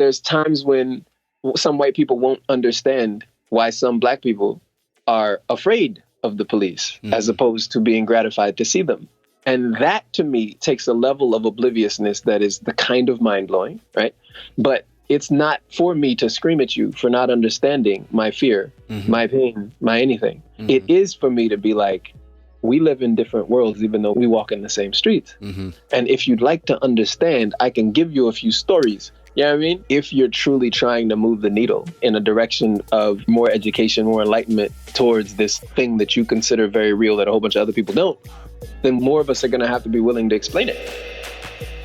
there's times when some white people won't understand why some black people are afraid of the police as opposed to being gratified to see them. And that, to me, takes a level of obliviousness that is the kind of mind-blowing, right? But it's not for me to scream at you for not understanding my fear, my pain, my anything. It is for me to be like, we live in different worlds, even though we walk in the same streets. And if you'd like to understand, I can give you a few stories. You know what I mean? If you're truly trying to move the needle in a direction of more education, more enlightenment towards this thing that you consider very real that a whole bunch of other people don't, then more of us are going to have to be willing to explain it.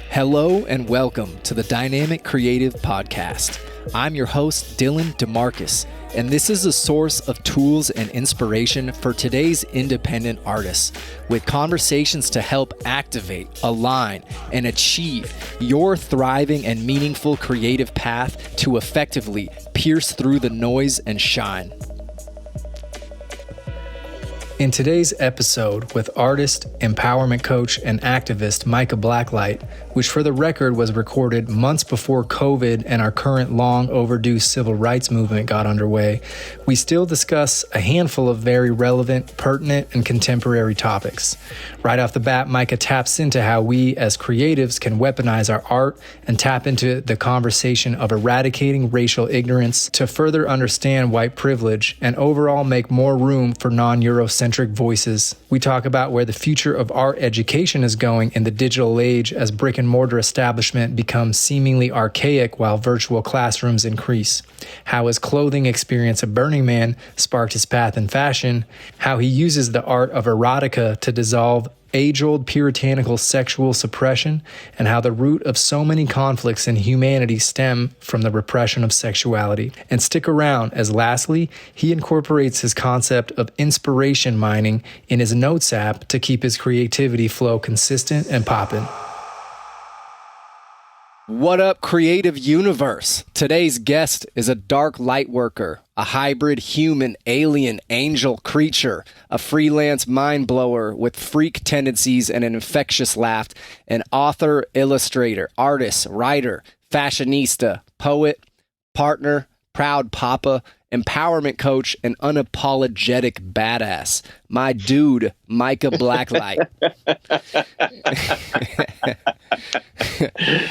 Hello and welcome to the Dynamic Creative Podcast. I'm your host, Dylan DeMarcus, and this is a source of tools and inspiration for today's independent artists, with conversations to help activate, align, and achieve your thriving and meaningful creative path to effectively pierce through the noise and shine. In today's episode with artist, empowerment coach, and activist Micah Blacklight, which for the record was recorded months before COVID and our current long overdue civil rights movement got underway, we still discuss a handful of very relevant, pertinent, and contemporary topics. Right off the bat, Micah taps into how we as creatives can weaponize our art and tap into the conversation of eradicating racial ignorance to further understand white privilege and overall make more room for non-Eurocentric voices. We talk about where the future of art education is going in the digital age as brick and mortar establishment becomes seemingly archaic while virtual classrooms increase. How his clothing experience of Burning Man sparked his path in fashion. How he uses the art of erotica to dissolve age-old puritanical sexual suppression, and how the root of so many conflicts in humanity stem from the repression of sexuality. And stick around, as lastly, he incorporates his concept of inspiration mining in his notes app to keep his creativity flow consistent and poppin'. What up, creative universe? Today's guest is a dark light worker, a hybrid human, alien, angel creature, a freelance mind blower with freak tendencies and an infectious laugh, an author, illustrator, artist, writer, fashionista, poet, partner, proud papa, empowerment coach, and unapologetic badass. My dude, Micah Blacklight.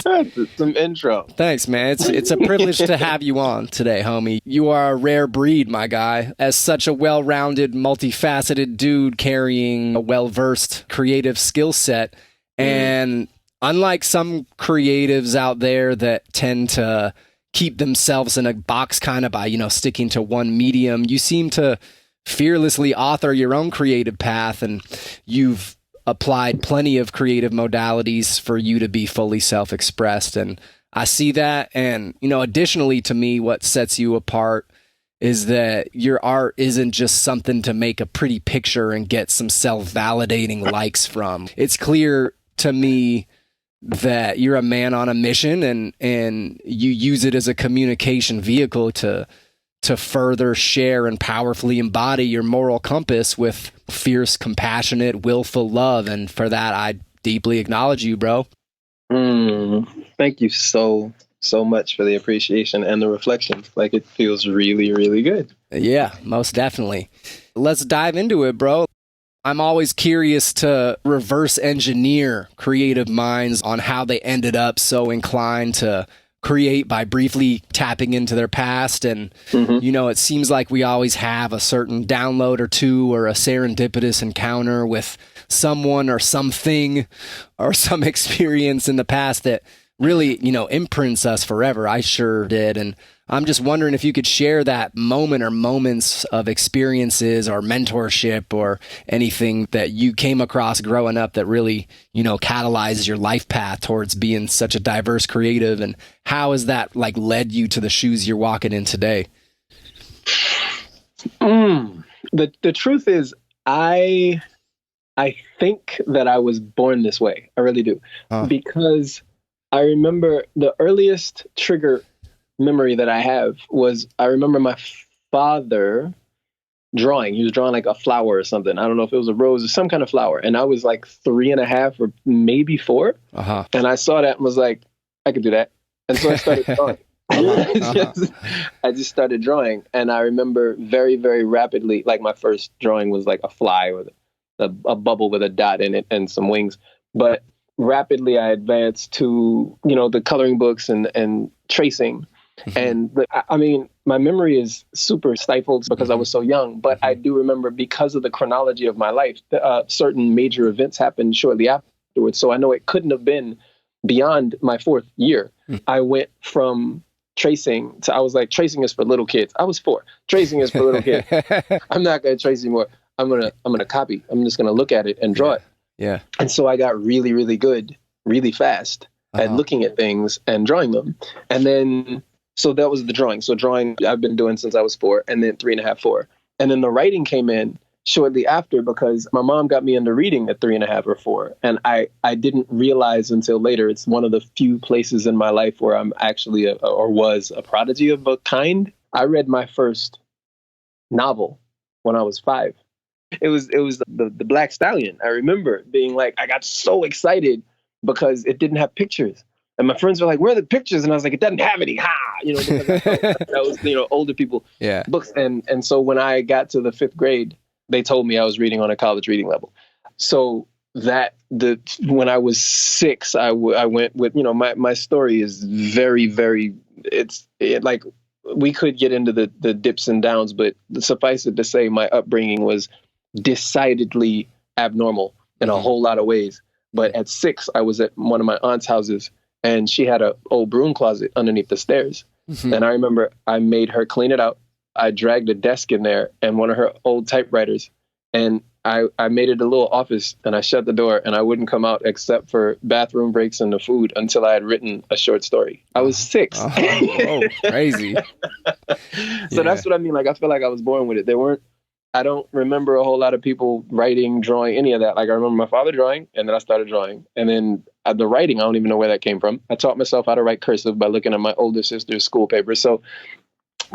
That's some intro. Thanks, man. It's a privilege to have you on today, homie. You are a rare breed, my guy. As such a well-rounded, multifaceted dude carrying a well-versed creative skill set. And unlike some creatives out there that tend to keep themselves in a box kind of by, sticking to one medium, you seem to fearlessly author your own creative path, and you've applied plenty of creative modalities for you to be fully self-expressed. And I see that. And, additionally to me, what sets you apart is that your art isn't just something to make a pretty picture and get some self-validating likes from. It's clear to me that you're a man on a mission, and you use it as a communication vehicle to further share and powerfully embody your moral compass with fierce, compassionate, willful love. And for that, I deeply acknowledge you, bro. Thank you so much for the appreciation and the reflection. Like, it feels really, really good. Yeah, most definitely. Let's dive into it, bro. I'm always curious to reverse engineer creative minds on how they ended up so inclined to create by briefly tapping into their past. And, it seems like we always have a certain download or two or a serendipitous encounter with someone or something or some experience in the past that really, imprints us forever. I sure did. And I'm just wondering if you could share that moment or moments of experiences or mentorship or anything that you came across growing up that really, catalyzed your life path towards being such a diverse creative. And how has that led you to the shoes you're walking in today? The truth is, I think that I was born this way. I really do. Because I remember the earliest trigger memory that I have was, I remember my father drawing. He was drawing like a flower or something. I don't know if it was a rose or some kind of flower. And I was like 3.5 or maybe 4. And I saw that and was like, I could do that. And so I started drawing. I just started drawing, and I remember very, very rapidly, like my first drawing was like a fly with a bubble with a dot in it and some wings. But rapidly I advanced to, the coloring books and tracing. And I mean, my memory is super stifled because I was so young, but I do remember, because of the chronology of my life, certain major events happened shortly afterwards. So I know it couldn't have been beyond my 4th year. I went from tracing to, I was like, tracing is for little kids. I was 4. Tracing is for little kids. I'm not going to trace anymore. I'm going to copy. I'm just going to look at it and draw it. Yeah. And so I got really, really good, really fast at looking at things and drawing them. And then, so that was the drawing. So drawing I've been doing since I was 4, and then 3.5, 4. And then the writing came in shortly after, because my mom got me into reading at 3.5 or 4. And I didn't realize until later, it's one of the few places in my life where I'm actually was a prodigy of a kind. I read my first novel when I was 5. It was the Black Stallion. I remember being like, I got so excited because it didn't have pictures. And my friends were like, where are the pictures? And I was like, it doesn't have any. Ha! Because that was, older people books. And so when I got to the 5th grade, they told me I was reading on a college reading level. So when I was 6, I went with, my story is very, very, like, we could get into the dips and downs, but suffice it to say, my upbringing was decidedly abnormal in a whole lot of ways. But at 6, I was at one of my aunt's houses, and she had an old broom closet underneath the stairs. And I remember I made her clean it out. I dragged a desk in there and one of her old typewriters, and I made it a little office, and I shut the door, and I wouldn't come out except for bathroom breaks and the food until I had written a short story. I was 6. Oh, crazy. So that's what I mean. Like, I feel like I was born with it. I don't remember a whole lot of people writing, drawing, any of that. Like, I remember my father drawing, and then I started drawing. And then the writing, I don't even know where that came from. I taught myself how to write cursive by looking at my older sister's school papers. So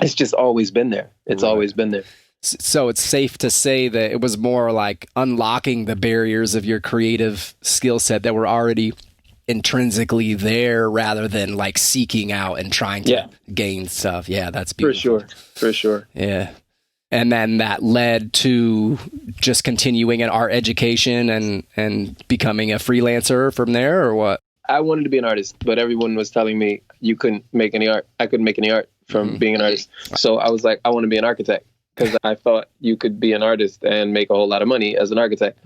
it's just always been there. It's always been there. So it's safe to say that it was more like unlocking the barriers of your creative skill set that were already intrinsically there, rather than like seeking out and trying to gain stuff. Yeah, that's beautiful. For sure. Yeah. And then that led to just continuing an art education and becoming a freelancer from there, or what? I wanted to be an artist, but everyone was telling me you couldn't make any art. I couldn't make any art from being an artist. So I was like, I want to be an architect, because I thought you could be an artist and make a whole lot of money as an architect.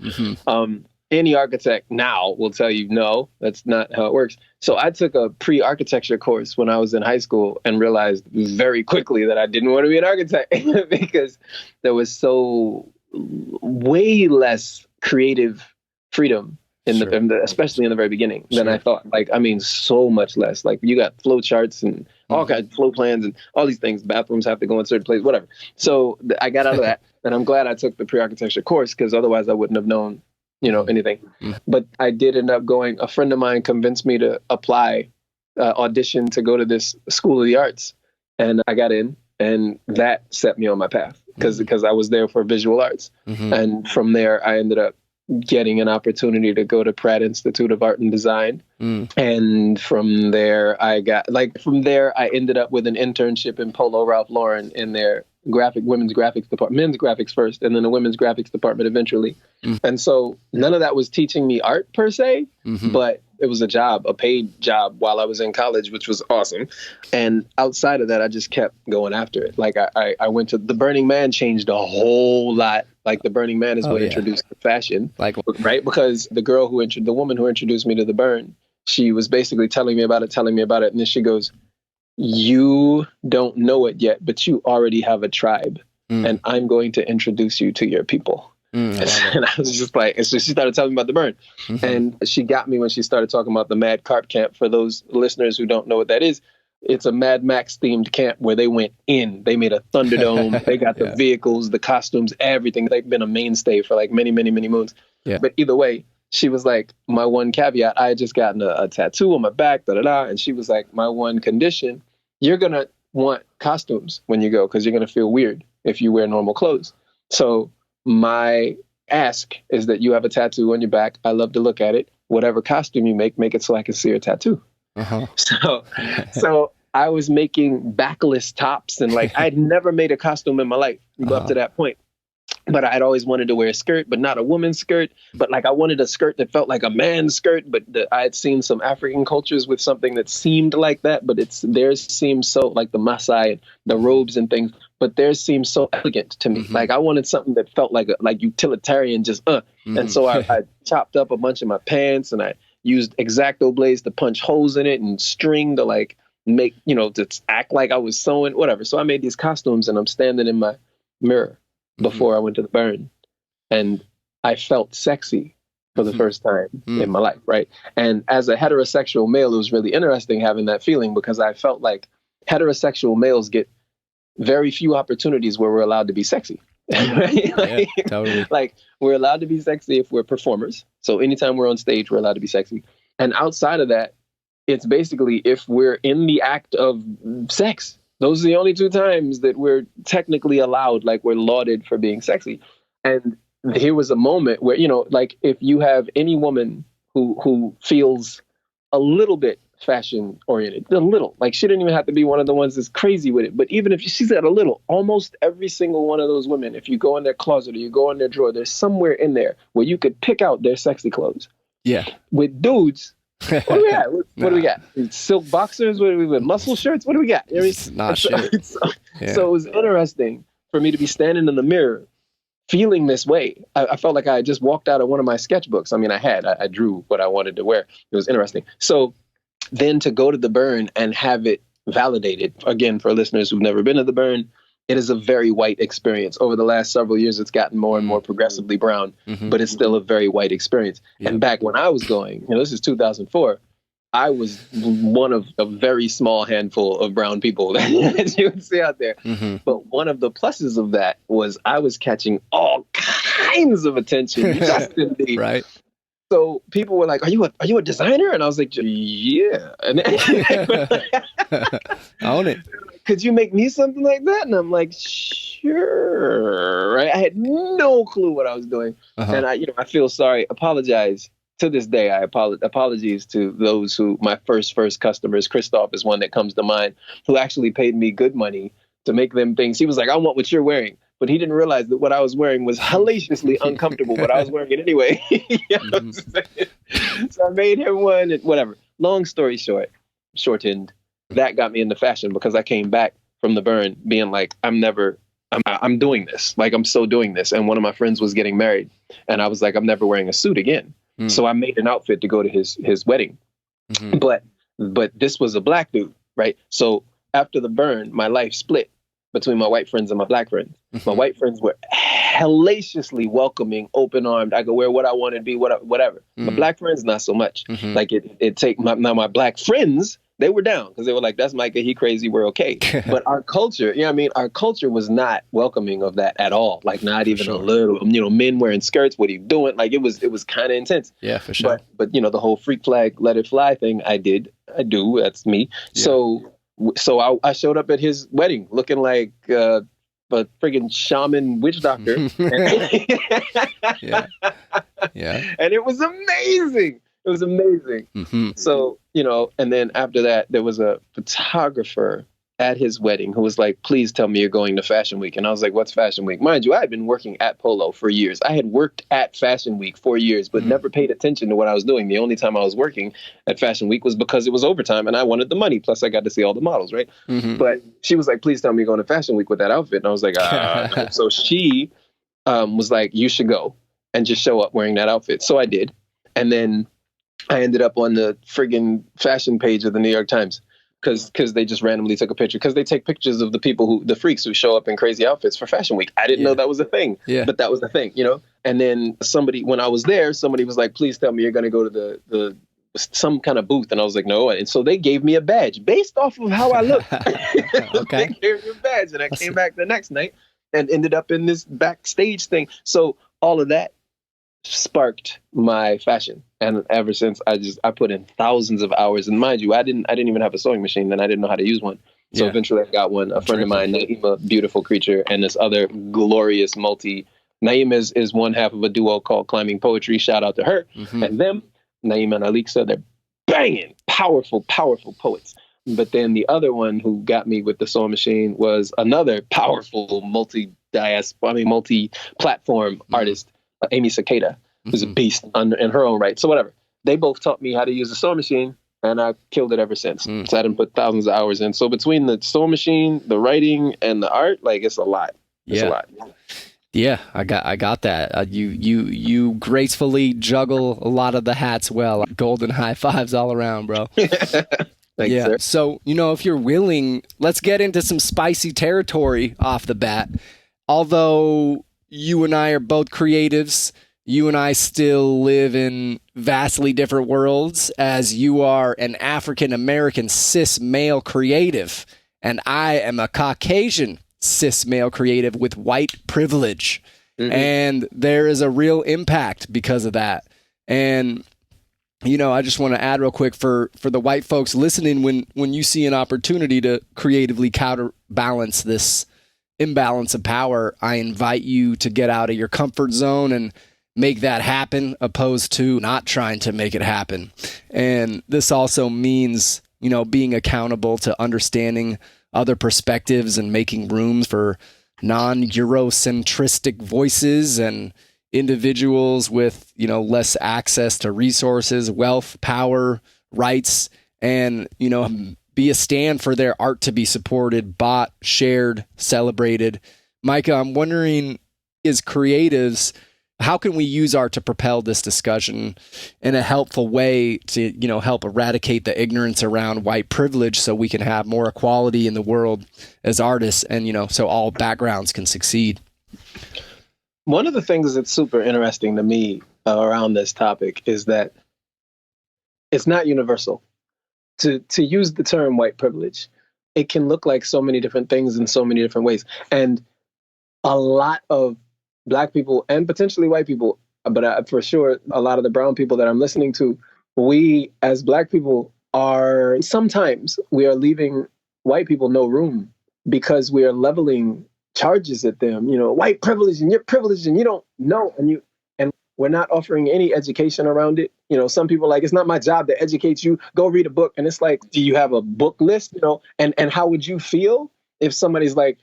Any architect now will tell you, no, that's not how it works. So I took a pre-architecture course when I was in high school and realized very quickly that I didn't want to be an architect because there was so way less creative freedom especially in the very beginning than I thought. Like, I mean, so much less. Like, you got flow charts and all kinds of flow plans and all these things. Bathrooms have to go in certain places, whatever. So I got out of that, and I'm glad I took the pre-architecture course, because otherwise I wouldn't have known anything. But I did end up going. A friend of mine convinced me to apply, audition to go to this School of the Arts, and I got in, and that set me on my path, because I was there for visual arts. And from there, I ended up getting an opportunity to go to Pratt Institute of Art and Design. And from there, I ended up with an internship in Polo Ralph Lauren in their women's graphics department, men's graphics first, and then the women's graphics department eventually. And so none of that was teaching me art per se, but it was a paid job while I was in college, which was awesome. And outside of that, I just kept going after it. Like, I went to the Burning Man, changed a whole lot. Like, the Burning Man is what introduced to fashion, right? Because the woman who introduced me to the Burn, she was basically telling me about it. And then she goes, you don't know it yet, but you already have a tribe, and I'm going to introduce you to your people. And I was just like, and so she started telling me about the Burn. And she got me when she started talking about the Mad Carp Camp. For those listeners who don't know what that is, it's a Mad Max themed camp where they went in. They made a Thunderdome. They got the vehicles, the costumes, everything. They've been a mainstay for like many, many, many moons. But either way, she was like, my one caveat, I had just gotten a tattoo on my back, and she was like, my one condition, you're going to want costumes when you go, because you're going to feel weird if you wear normal clothes. So my ask is that you have a tattoo on your back. I love to look at it. Whatever costume you make it so I can see your tattoo. So I was making backless tops, and like I'd never made a costume in my life up to that point. But I'd always wanted to wear a skirt, but not a woman's skirt. But like I wanted a skirt that felt like a man's skirt. But I had seen some African cultures with something that seemed like that. But theirs seemed so like the Maasai, the robes and things. But theirs seemed so elegant to me. Like I wanted something that felt like utilitarian, just And so I chopped up a bunch of my pants, and I used X-Acto blades to punch holes in it and string to like make, to act like I was sewing, whatever. So I made these costumes, and I'm standing in my mirror before I went to the burn, and I felt sexy for the first time in my life, right? And as a heterosexual male, it was really interesting having that feeling, because I felt like heterosexual males get very few opportunities where we're allowed to be sexy. Right? Yeah, totally. Like we're allowed to be sexy if we're performers. So anytime we're on stage, we're allowed to be sexy. And outside of that, it's basically if we're in the act of sex. Those are the only two times that we're technically allowed, like we're lauded for being sexy. And here was a moment where, like if you have any woman who feels a little bit fashion oriented, a little, like she didn't even have to be one of the ones that's crazy with it. But even if she's at a little, almost every single one of those women, if you go in their closet or you go in their drawer, there's somewhere in there where you could pick out their sexy clothes. Yeah. With dudes, what do we got? What do we got? Silk boxers? What do we got? Muscle shirts? What do we got? It's not shit. So it was interesting for me to be standing in the mirror feeling this way. I felt like I had just walked out of one of my sketchbooks. I mean, I drew what I wanted to wear. It was interesting. So then to go to the burn and have it validated, again, for listeners who've never been to the burn, it is a very white experience. Over the last several years, it's gotten more and more progressively brown, but it's still a very white experience. Yeah. And back when I was going, this is 2004, I was one of a very small handful of brown people that you would see out there. But one of the pluses of that was I was catching all kinds of attention, just indeed. Right. So people were like, "Are you a designer?" And I was like, "Yeah." And own it. Could you make me something like that? And I'm like, "Sure." Right? I had no clue what I was doing, and I feel sorry. Apologize to this day. Apologies to those who my first customers. Christoph is one that comes to mind, who actually paid me good money to make them things. He was like, "I want what you're wearing." But he didn't realize that what I was wearing was hellaciously uncomfortable, but I was wearing it anyway. You know what I'm saying? So I made him one, and whatever. Long story shortened, that got me into fashion, because I came back from the burn being like, I'm doing this. Like, I'm so doing this. And one of my friends was getting married, and I was like, I'm never wearing a suit again. So I made an outfit to go to his wedding. But this was a black dude, right? So after the burn, my life split between my white friends and my black friends. My white friends were hellaciously welcoming, open-armed. I could wear what I wanted to be, whatever. My black friends, not so much. Like my black friends, they were down, because they were like, "That's Micah, he crazy, we're okay." But our culture, our culture was not welcoming of that at all. Like not even a little. Men wearing skirts, what are you doing? Like it was kind of intense. Yeah, for sure. But the whole freak flag, let it fly thing, I do. That's me. Yeah. So I showed up at his wedding looking like a friggin' shaman witch doctor. Yeah. And it was amazing. It was amazing. So, and then after that, there was a photographer at his wedding who was like, "Please tell me you're going to Fashion Week." And I was like, "What's Fashion Week?" Mind you, I had been working at Polo for years. I had worked at Fashion Week for years, but never paid attention to what I was doing. The only time I was working at Fashion Week was because it was overtime and I wanted the money. Plus I got to see all the models, right? But she was like, "Please tell me you're going to Fashion Week with that outfit." And I was like, no. So she was like, "You should go and just show up wearing that outfit." So I did. And then I ended up on the friggin' fashion page of the New York Times. Because they just randomly took a picture. Because they take pictures of the freaks who show up in crazy outfits for Fashion Week. I didn't know that was a thing, but that was the thing, And then when I was there, somebody was like, "Please tell me you're going to go to the some kind of booth." And I was like, "No." And so they gave me a badge based off of how I looked. Okay. They gave me a badge, and I came back the next night and ended up in this backstage thing. So all of that sparked my fashion, and ever since I put in thousands of hours. And mind you, I didn't even have a sewing machine, and I didn't know how to use one. So eventually I got one. A friend of mine, Naima, beautiful creature, and this other glorious Naima is one half of a duo called Climbing Poetry. Shout out to her and them. Naima and Alixa, they're banging, powerful poets. But then the other one who got me with the sewing machine was another powerful multi-platform artist, Amy Cicada, who's a beast in her own right. So whatever. They both taught me how to use the sewing machine, and I've killed it ever since. So I didn't put thousands of hours in. So between the sewing machine, the writing, and the art, like, it's a lot. It's a lot. Yeah, I got that. You gracefully juggle a lot of the hats well. Golden high fives all around, bro. Thanks, sir. So, if you're willing, let's get into some spicy territory off the bat. Although you and I are both creatives, you and I still live in vastly different worlds, as you are an African-American cis male creative, and I am a Caucasian cis male creative with white privilege. And there is a real impact because of that. And I just want to add real quick for the white folks listening, when you see an opportunity to creatively counterbalance this imbalance of power, I invite you to get out of your comfort zone and make that happen, opposed to not trying to make it happen. And this also means, being accountable to understanding other perspectives and making rooms for non-Eurocentristic voices and individuals with, less access to resources, wealth, power, rights, and, be a stand for their art to be supported, bought, shared, celebrated. Micah, I'm wondering, as creatives, how can we use art to propel this discussion in a helpful way to, help eradicate the ignorance around white privilege so we can have more equality in the world as artists and, so all backgrounds can succeed? One of the things that's super interesting to me around this topic is that it's not universal. To use the term white privilege, it can look like so many different things in so many different ways. And a lot of Black people and potentially white people, but for sure, a lot of the brown people that I'm listening to, we as Black people sometimes we are leaving white people no room because we are leveling charges at them, white privilege and you're privileged and you don't know, and we're not offering any education around it. Some people are like, it's not my job to educate you, go read a book. And it's like, do you have a book list? And how would you feel if somebody's like,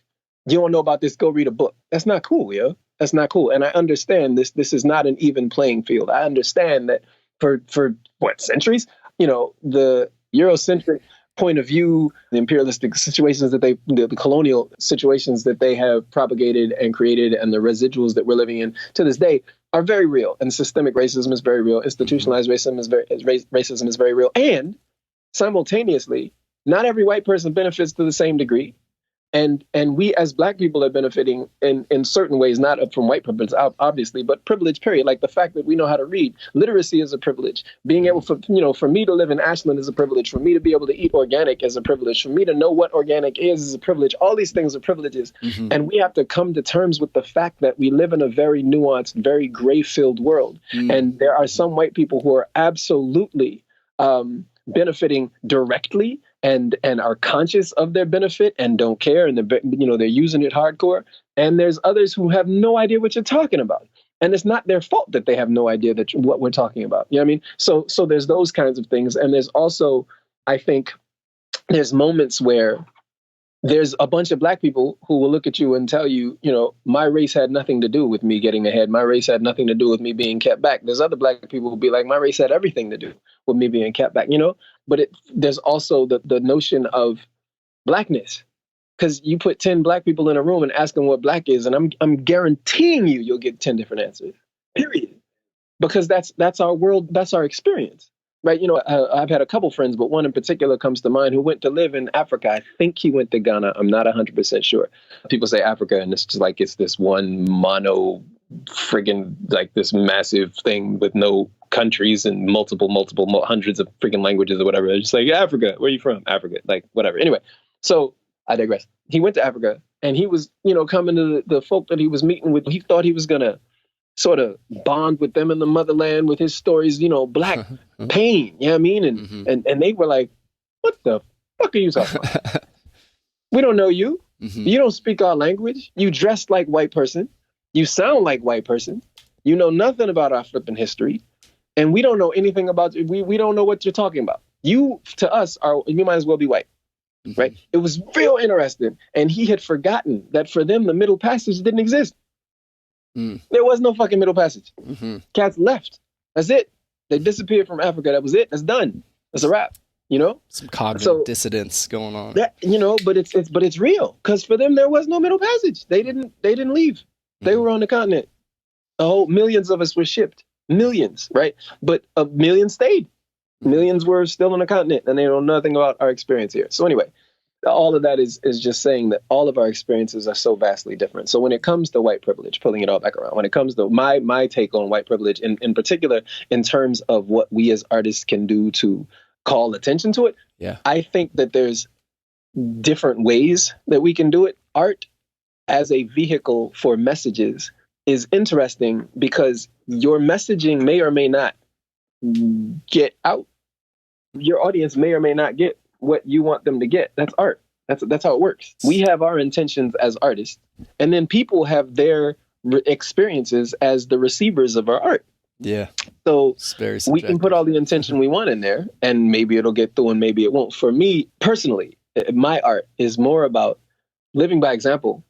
you don't know about this, go read a book? That's not cool, yo. That's not cool. And I understand this is not an even playing field. I understand that for centuries, the Eurocentric point of view, the imperialistic situations that the colonial situations that they have propagated and created, and the residuals that we're living in to this day are very real. And systemic racism is very real. Institutionalized racism is very real. And simultaneously, not every white person benefits to the same degree. And we as Black people are benefiting in certain ways, not from white privilege, obviously, but privilege, period. Like the fact that we know how to read. Literacy is a privilege. Being able for me to live in Ashland is a privilege. For me to be able to eat organic is a privilege. For me to know what organic is a privilege. All these things are privileges. And we have to come to terms with the fact that we live in a very nuanced, very gray-filled world. And there are some white people who are absolutely benefiting directly and are conscious of their benefit and don't care, and they're using it hardcore. And there's others who have no idea what you're talking about, and it's not their fault that they have no idea what we're talking about. You know what I mean? So there's those kinds of things, and there's also, I think, there's moments where there's a bunch of Black people who will look at you and tell you, my race had nothing to do with me getting ahead. My race had nothing to do with me being kept back. There's other Black people who will be like, my race had everything to do with me being kept back, But there's also the notion of Blackness, because you put 10 Black people in a room and ask them what Black is, and I'm guaranteeing you'll get 10 different answers, period. Because that's our world, that's our experience. Right. I've had a couple friends, but one in particular comes to mind who went to live in Africa. I think he went to Ghana. I'm not 100% sure. People say Africa, and it's just like it's this one mono friggin' like this massive thing with no countries and multiple hundreds of freaking languages or whatever. It's just like, Africa, where are you from? Africa, like whatever. Anyway, so I digress. He went to Africa, and he was, coming to the folk that he was meeting with. He thought he was going to sort of bond with them in the motherland with his stories, Black pain, you know what I mean? And they were like, what the fuck are you talking about? We don't know you. You don't speak our language. You dress like white person. You sound like white person. You know nothing about our flipping history. And we don't know anything about you. We don't know what you're talking about. You, to us, you might as well be white. right? It was real interesting. And he had forgotten that for them, the Middle Passage didn't exist. There was no fucking Middle Passage. Cats left. That's it. They disappeared from Africa. That was it. That's done. That's a wrap. You know, some cognitive dissonance going on. That, you know, but it's real, because for them there was no Middle Passage. They didn't leave. They were on the continent. Millions of us were shipped. Millions, right? But a million stayed. Millions were still on the continent, and they know nothing about our experience here. So anyway, all of that is just saying that all of our experiences are so vastly different. So when it comes to white privilege, pulling it all back around, when it comes to my take on white privilege, in particular, in terms of what we as artists can do to call attention to it, I think that there's different ways that we can do it. Art as a vehicle for messages is interesting because your messaging may or may not get out. Your audience may or may not get what you want them to get. That's art. That's how it works. We have our intentions as artists, and then people have their experiences as the receivers of our art. Yeah. So very we can put all the intention we want in there, and maybe it'll get through and maybe it won't. For me personally, my art is more about living by example.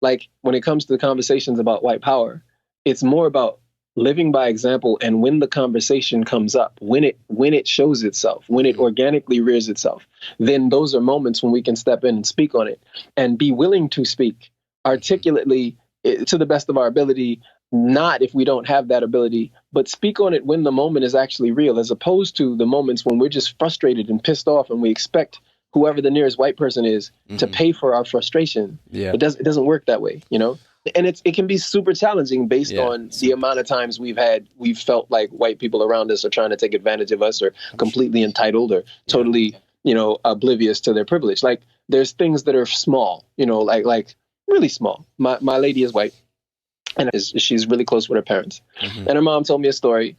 Like when it comes to the conversations about white power, it's more about living by example. And when the conversation comes up, when it shows itself, when it organically rears itself, then those are moments when we can step in and speak on it and be willing to speak articulately to the best of our ability. Not if we don't have that ability, but speak on it when the moment is actually real, as opposed to the moments when we're just frustrated and pissed off and we expect whoever the nearest white person is to pay for our frustration. Yeah. It doesn't work that way, you know? And it can be super challenging based on the amount of times we've felt like white people around us are trying to take advantage of us, or completely entitled, or totally, you know, oblivious to their privilege. Like there's things that are small, you know, like really small. My lady is white. And she's really close with her parents. And her mom told me a story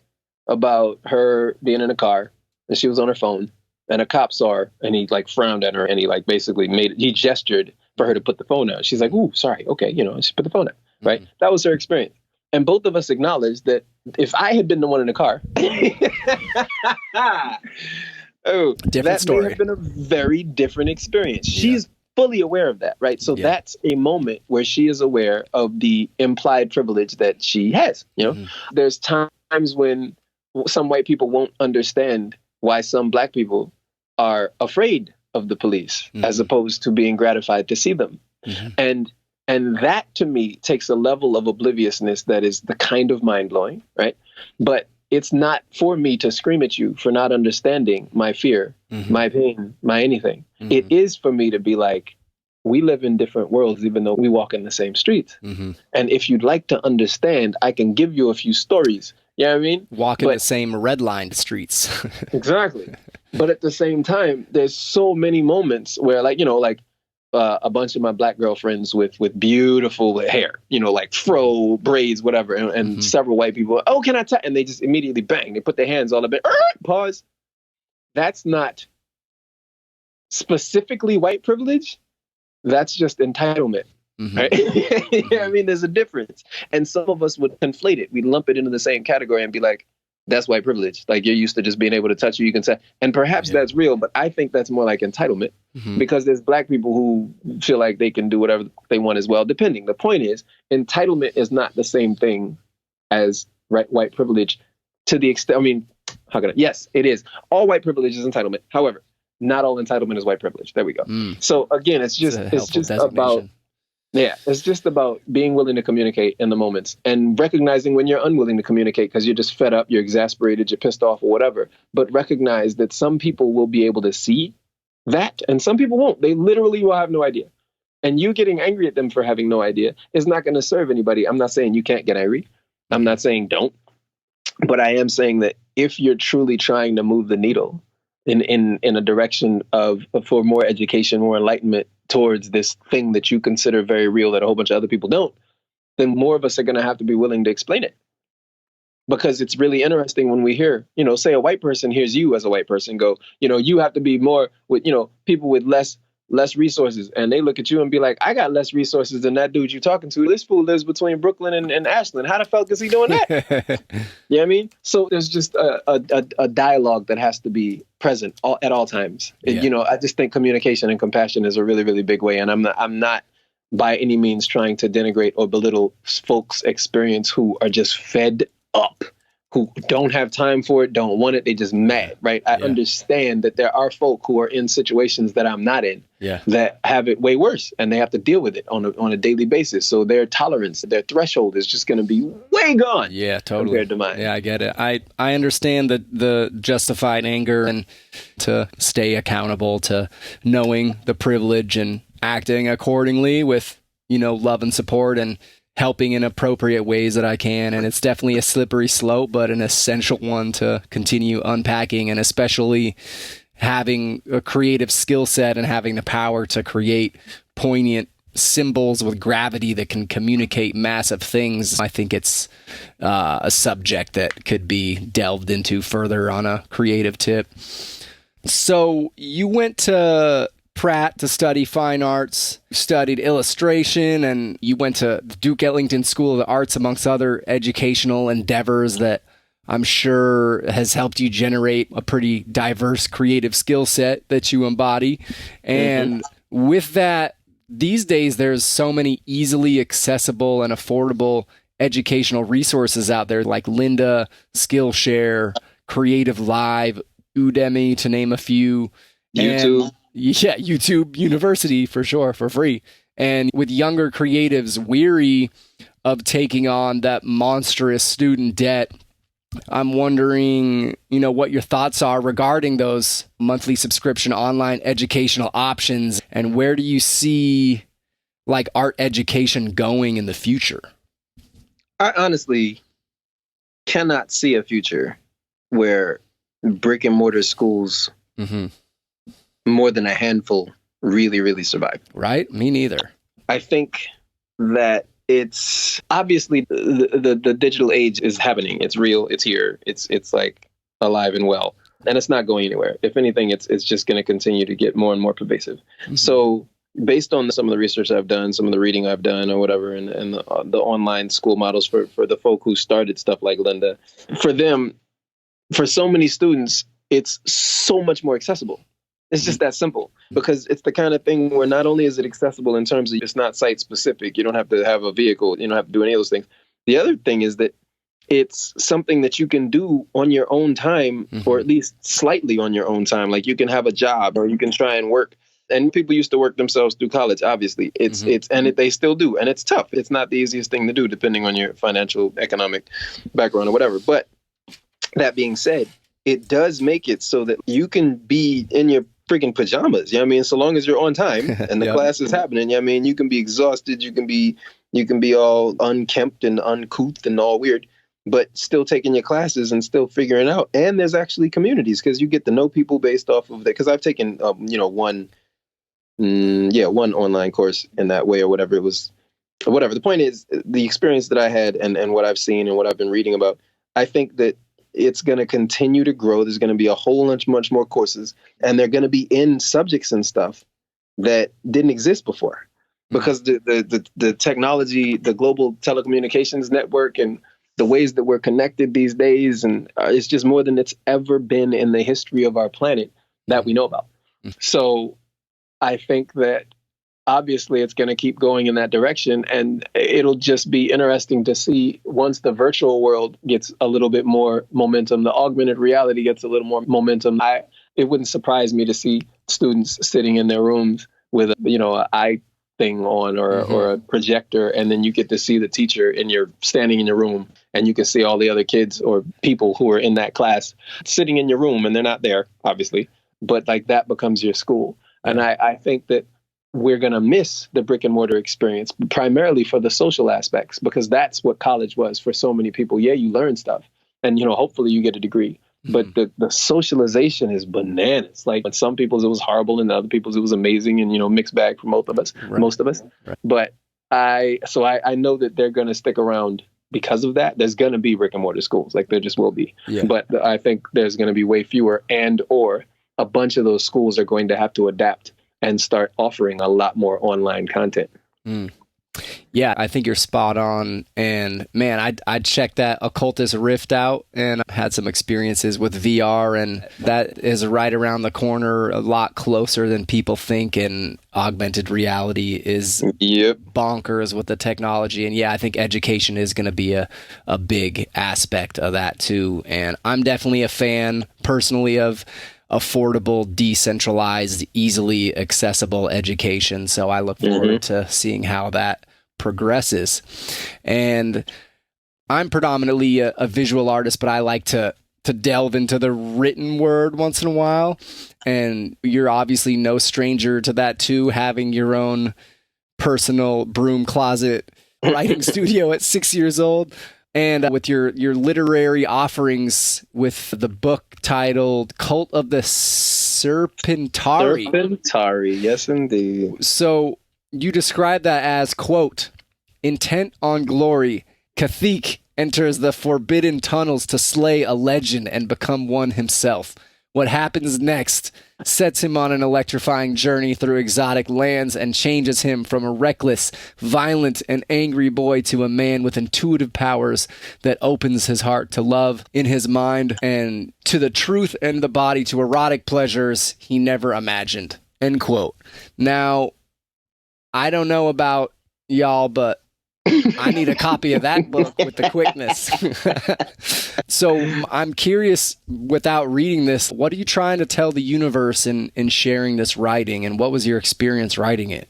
about her being in a car, and she was on her phone, and a cop saw her, and he like frowned at her, and he like basically he gestured for her to put the phone down. She's like, "Ooh, sorry. Okay." You know, and she put the phone down, right? That was her experience. And both of us acknowledged that if I had been the one in the car, different story. May have been a very different experience. She's fully aware of that, right? So that's a moment where she is aware of the implied privilege that she has. You know, there's times when some white people won't understand why some black people are afraid of the police as opposed to being gratified to see them. And that to me takes a level of obliviousness that is the kind of mind-blowing, right? But it's not for me to scream at you for not understanding my fear, my pain, my anything. It is for me to be like, we live in different worlds, even though we walk in the same streets. And if you'd like to understand, I can give you a few stories. You know what I mean? Walking the same red-lined streets. Exactly. But at the same time, there's so many moments where, like, you know, like a bunch of my black girlfriends with beautiful hair, you know, like fro, braids, whatever, and several white people, "Oh, can I touch?" And they just immediately bang, they put their hands all up in, pause. That's not specifically white privilege. That's just entitlement. Right? You know what I mean? There's a difference. And some of us would conflate it. We'd lump it into the same category and be like, that's white privilege. Like, you're used to just being able to touch you can say, and perhaps that's real, but I think that's more like entitlement, because there's black people who feel like they can do whatever they want as well, depending. The point is, entitlement is not the same thing as white privilege, to the extent, I mean, yes, it is. All white privilege is entitlement. However, not all entitlement is white privilege. There we go. So again, it's just about, it's just about being willing to communicate in the moments and recognizing when you're unwilling to communicate because you're just fed up, you're exasperated, you're pissed off or whatever. But recognize that some people will be able to see that and some people won't. They literally will have no idea. And you getting angry at them for having no idea is not going to serve anybody. I'm not saying you can't get angry. I'm not saying don't. But I am saying that if you're truly trying to move the needle in a direction for more education, more enlightenment towards this thing that you consider very real that a whole bunch of other people don't, then more of us are going to have to be willing to explain it. Because it's really interesting when we hear, you know, say a white person hears you as a white person go, you know, you have to be more with, you know, people with less less resources. And they look at you and be like, I got less resources than that dude you're talking to. This fool lives between Brooklyn and Ashland. How the fuck is he doing that? You know what I mean? So there's just a dialogue that has to be present at all times. Yeah. You know, I just think communication and compassion is a really, really big way. And I'm not by any means trying to denigrate or belittle folks' experience who are just fed up, who don't have time for it, don't want it. They just mad, right? I understand that there are folk who are in situations that I'm not in that have it way worse, and they have to deal with it on a daily basis. So their tolerance, their threshold is just going to be way gone. Yeah, totally. Compared to mine. Yeah, I get it. I understand the justified anger and to stay accountable to knowing the privilege and acting accordingly with, you know, love and support and helping in appropriate ways that I can. And it's definitely a slippery slope, but an essential one to continue unpacking, and especially having a creative skill set and having the power to create poignant symbols with gravity that can communicate massive things. I think it's a subject that could be delved into further on a creative tip. So you went to Pratt to study fine arts, studied illustration, and you went to Duke Ellington School of the Arts, amongst other educational endeavors that I'm sure has helped you generate a pretty diverse creative skill set that you embody. And with that, these days, there's so many easily accessible and affordable educational resources out there like Lynda, Skillshare, Creative Live, Udemy, to name a few. YouTube. Yeah, YouTube University for sure, for free. And with younger creatives weary of taking on that monstrous student debt, I'm wondering, you know, what your thoughts are regarding those monthly subscription online educational options, and where do you see like art education going in the future? I honestly cannot see a future where brick and mortar schools, more than a handful, really survive. Right? Me neither. I think that it's obviously the digital age is happening. It's real. It's here. It's like alive and well, and it's not going anywhere. If anything, it's just going to continue to get more and more pervasive. So based on some of the research I've done, some of the reading I've done or whatever, and the online school models for the folk who started stuff like Lynda, for them, for so many students, it's so much more accessible. It's just that simple, because it's the kind of thing where not only is it accessible in terms of it's not site specific, you don't have to have a vehicle, you don't have to do any of those things. The other thing is that it's something that you can do on your own time, or at least slightly on your own time. Like you can have a job, or you can try and work. And people used to work themselves through college, obviously. They still do. And it's tough. It's not the easiest thing to do, depending on your financial, economic background or whatever. But that being said, it does make it so that you can be in your freaking pajamas. You know what I mean? So long as you're on time and the class is happening, you know what I mean? You can be exhausted. You can be all unkempt and uncouth and all weird, but still taking your classes and still figuring out. And there's actually communities, because you get to know people based off of that. Because I've taken, one online course in that way or whatever it was. Whatever. The point is, the experience that I had and what I've seen and what I've been reading about, I think that it's going to continue to grow. There's going to be a whole much more courses, and they're going to be in subjects and stuff that didn't exist before, because the technology, the global telecommunications network, and the ways that we're connected these days, and it's just more than it's ever been in the history of our planet that we know about. So I think that obviously it's going to keep going in that direction, and it'll just be interesting to see once the virtual world gets a little bit more momentum, the augmented reality gets a little more momentum. It wouldn't surprise me to see students sitting in their rooms with an eye thing on or a projector, and then you get to see the teacher and you're standing in your room and you can see all the other kids or people who are in that class sitting in your room, and they're not there, obviously, but like that becomes your school. And I think that we're going to miss the brick and mortar experience, primarily for the social aspects, because that's what college was for so many people. Yeah, you learn stuff and, hopefully you get a degree, but the socialization is bananas. Like with some people's it was horrible and other people's it was amazing, and, mixed bag for most of us. Right. But I know that they're going to stick around because of that. There's going to be brick and mortar schools, like there just will be. Yeah. But I think there's going to be way fewer, or a bunch of those schools are going to have to adapt and start offering a lot more online content. Yeah, I think you're spot on. And man, I checked that Occultist Rift out and had some experiences with VR, and that is right around the corner, a lot closer than people think. And augmented reality is bonkers with the technology. And yeah, I think education is going to be a big aspect of that too. And I'm definitely a fan personally of affordable, decentralized, easily accessible education. So I look forward to seeing how that progresses. And I'm predominantly a visual artist, but I like to delve into the written word once in a while. And you're obviously no stranger to that too, having your own personal broom closet writing studio at 6 years old. And with your literary offerings with the book titled Cult of the Serpentari. Serpentari, yes indeed. So you describe that as, quote, intent on glory, Cathik enters the forbidden tunnels to slay a legend and become one himself. What happens next sets him on an electrifying journey through exotic lands and changes him from a reckless, violent, and angry boy to a man with intuitive powers that opens his heart to love in his mind and to the truth and the body, to erotic pleasures he never imagined. End quote. Now, I don't know about y'all, but I need a copy of that book with the quickness. So I'm curious, without reading this, what are you trying to tell the universe in sharing this writing, and what was your experience writing it?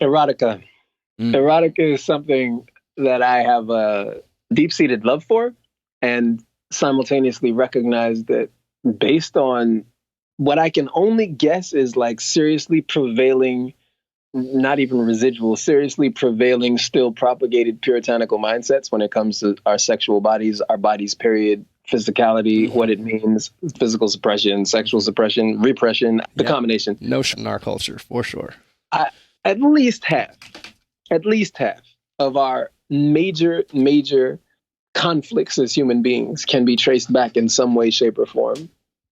Erotica. Erotica is something that I have a deep-seated love for, and simultaneously recognize that based on what I can only guess is like seriously prevailing, not even residual, seriously prevailing, still propagated puritanical mindsets when it comes to our sexual bodies, our bodies, period, physicality, what it means, physical suppression, sexual suppression, repression, the combination. Notion in our culture, for sure. At least half of our major conflicts as human beings can be traced back in some way, shape, or form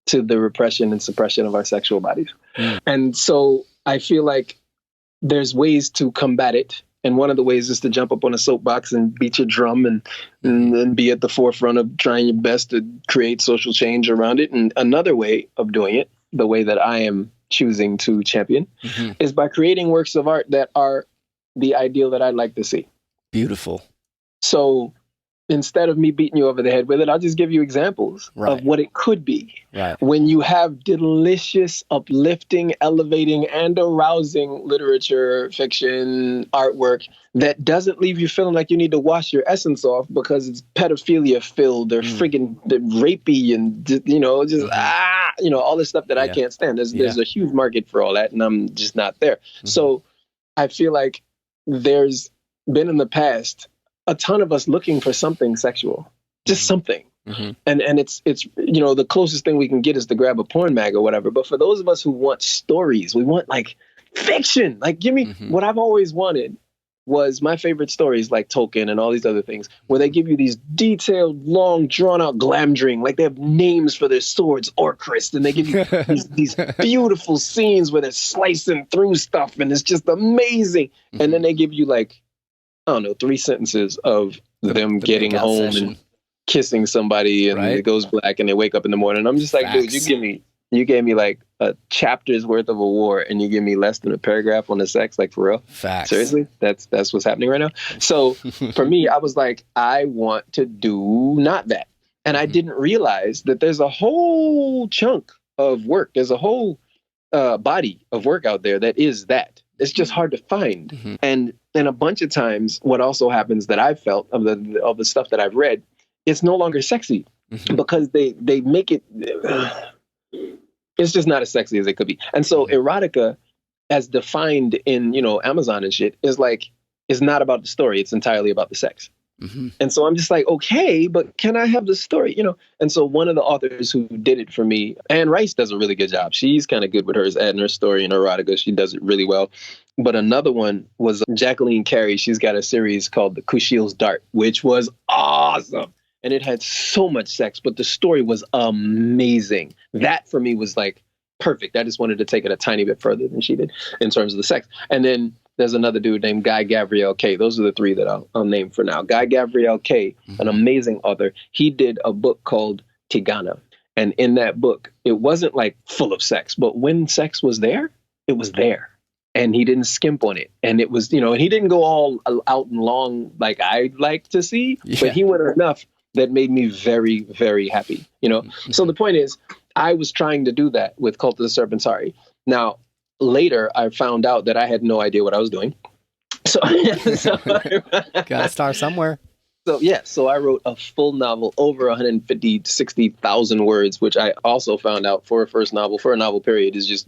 to the repression and suppression of our sexual bodies. And so I feel like there's ways to combat it. And one of the ways is to jump up on a soapbox and beat your drum and be at the forefront of trying your best to create social change around it. And another way of doing it, the way that I am choosing to champion, is by creating works of art that are the ideal that I'd like to see. Beautiful. So instead of me beating you over the head with it, I'll just give you examples of what it could be. When you have delicious, uplifting, elevating, and arousing literature, fiction, artwork that doesn't leave you feeling like you need to wash your essence off because it's pedophilia filled or friggin' rapey and, all this stuff that I can't stand. There's a huge market for all that, and I'm just not there. So I feel like there's been in the past a ton of us looking for something sexual, just something. And it's the closest thing we can get is to grab a porn mag or whatever. But for those of us who want stories, we want like fiction. Like give me what I've always wanted was my favorite stories like Tolkien and all these other things where they give you these detailed, long, drawn out glamdring, like they have names for their swords, Orcrist, and they give you these beautiful scenes where they're slicing through stuff and it's just amazing. And then they give you like, I don't know, 3 sentences of them getting home and kissing somebody and it goes black and they wake up in the morning. I'm just like, dude, you gave me like a chapter's worth of a war and you give me less than a paragraph on the sex, like for real? Facts. Seriously? That's what's happening right now. So for me, I was like, I want to do not that. And I didn't realize that there's a whole chunk of work. There's a whole body of work out there that is that. It's just hard to find. And a bunch of times what also happens that I've felt of the stuff that I've read, it's no longer sexy because they make it, it's just not as sexy as it could be. And so erotica, as defined in, Amazon and shit, is not about the story. It's entirely about the sex. And so I'm just like, okay, but can I have the story, And so one of the authors who did it for me, Anne Rice, does a really good job. She's kind of good with hers, adding her story in erotica. She does it really well. But another one was Jacqueline Carey. She's got a series called The Kushiel's Dart, which was awesome. And it had so much sex, but the story was amazing. That for me was like perfect. I just wanted to take it a tiny bit further than she did in terms of the sex. And then there's another dude named Guy Gavriel Kay. Those are the three that I'll name for now. Guy Gavriel Kay, an amazing author. He did a book called Tigana. And in that book, it wasn't like full of sex, but when sex was there, it was there. And he didn't skimp on it. And it was, and he didn't go all out and long like I'd like to see, but he went enough that made me very, very happy, So the point is, I was trying to do that with Cult of the Serpentari. Now, later, I found out that I had no idea what I was doing. So gotta start somewhere. So I wrote a full novel, over 150 to 60,000 words, which I also found out for a novel period is just,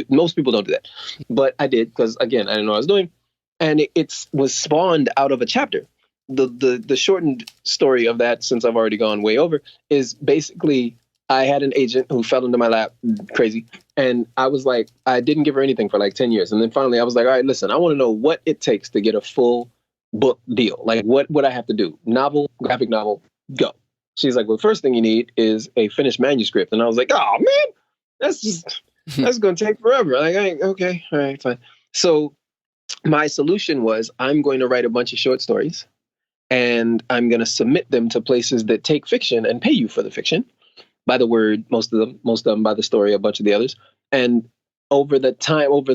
most people don't do that. But I did, because again, I didn't know what I was doing. And it was spawned out of a chapter. The shortened story of that, since I've already gone way over, is basically I had an agent who fell into my lap, crazy. And I was like, I didn't give her anything for like 10 years. And then finally I was like, all right, listen, I want to know what it takes to get a full book deal. Like, what would I have to do? Novel, graphic novel, go. She's like, well, the first thing you need is a finished manuscript. And I was like, oh man, that's going to take forever. Like, okay, all right, fine. So my solution was, I'm going to write a bunch of short stories and I'm going to submit them to places that take fiction and pay you for the fiction. By the word, most of them by the story, a bunch of the others. And over the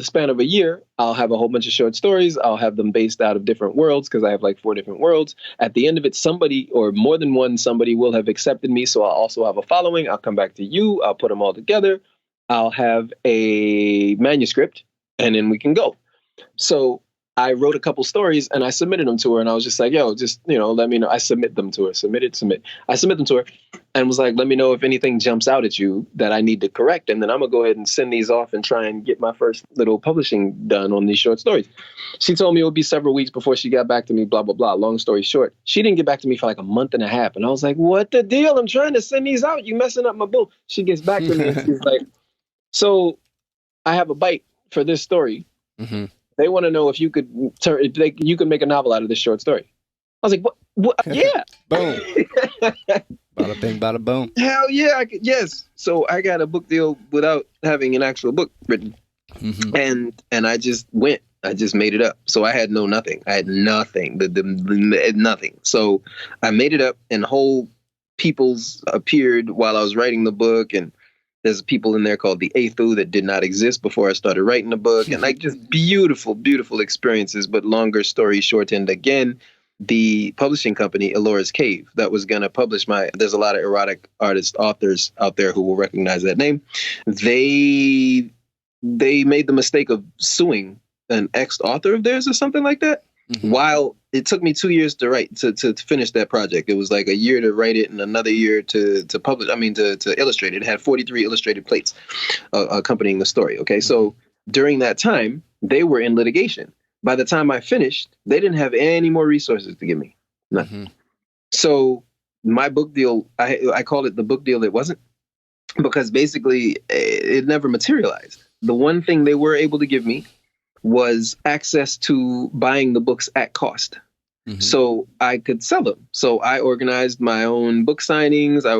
span of a year, I'll have a whole bunch of short stories. I'll have them based out of different worlds, because I have like 4 different worlds. At the end of it, somebody or more than one somebody will have accepted me. So I'll also have a following. I'll come back to you. I'll put them all together. I'll have a manuscript, and then we can go. So I wrote a couple stories and I submitted them to her, and I was just like, yo, just, let me know. I submit them to her, submit. I submit them to her and was like, let me know if anything jumps out at you that I need to correct. And then I'm going to go ahead and send these off and try and get my first little publishing done on these short stories. She told me it would be several weeks before she got back to me, blah, blah, blah. Long story short, she didn't get back to me for like a month and a half. And I was like, what the deal? I'm trying to send these out. You messing up my book. She gets back to me and she's like, so I have a bite for this story. Mm-hmm. They want to know if you could you could make a novel out of this short story. I was like, what? Yeah. Boom. Bada bing, bada boom. Hell yeah. Yes. So I got a book deal without having an actual book written. Mm-hmm. And I just went. I just made it up. So I had nothing. I had nothing. Nothing. So I made it up, and whole peoples appeared while I was writing the book, and there's people in there called the Aethu that did not exist before I started writing the book. And like, just beautiful, beautiful experiences. But longer story shortened, again, the publishing company, Elora's Cave, that was going to publish there's a lot of erotic authors out there who will recognize that name. They made the mistake of suing an ex-author of theirs or something like that. Mm-hmm. While it took me 2 years to write, to finish that project. It was like a year to write it and another year to publish. To illustrate it. It had 43 illustrated plates accompanying the story. Okay. So during that time, they were in litigation. By the time I finished, they didn't have any more resources to give me. Nothing. Mm-hmm. So my book deal, I called it the book deal it wasn't, because basically it never materialized. The one thing they were able to give me was access to buying the books at cost. Mm-hmm. So I could sell them. So I organized my own book signings. I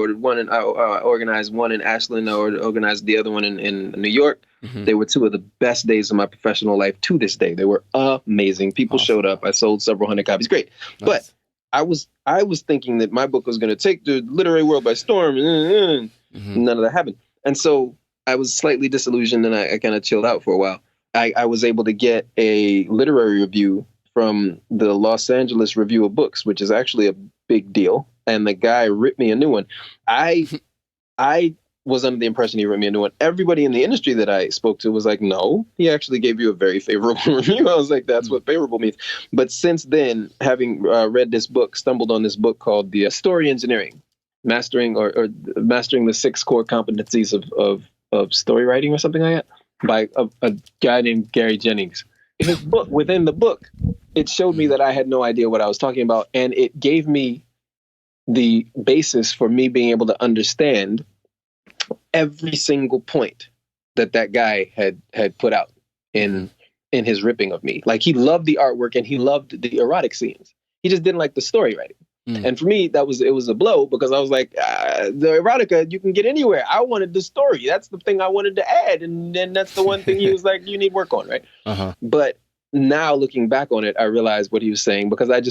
organized one in Ashland. I organized the other one in New York. Mm-hmm. They were 2 of the best days of my professional life to this day. They were amazing. People showed up. I sold several hundred copies. Great. Nice. But I was thinking that my book was going to take the literary world by storm. Mm-hmm. None of that happened. And so I was slightly disillusioned, and I kind of chilled out for a while. I was able to get a literary review from the Los Angeles Review of Books, which is actually a big deal. And the guy ripped me a new one. I was under the impression he ripped me a new one. Everybody in the industry that I spoke to was like, no, he actually gave you a very favorable review. I was like, that's what favorable means. But since then, having read this book, stumbled on this book called The Story Engineering, Mastering the 6 Core Competencies of Story Writing or something like that, by a guy named Gary Jennings. Within the book, it showed me that I had no idea what I was talking about, and it gave me the basis for me being able to understand every single point that guy had put out in his ripping of me. Like, he loved the artwork and he loved the erotic scenes. He just didn't like the story writing. And for me, it was a blow because I was like, the erotica, you can get anywhere. I wanted the story. That's the thing I wanted to add. And then that's the one thing he was like, you need work on, right? But now looking back on it, I realized what he was saying because I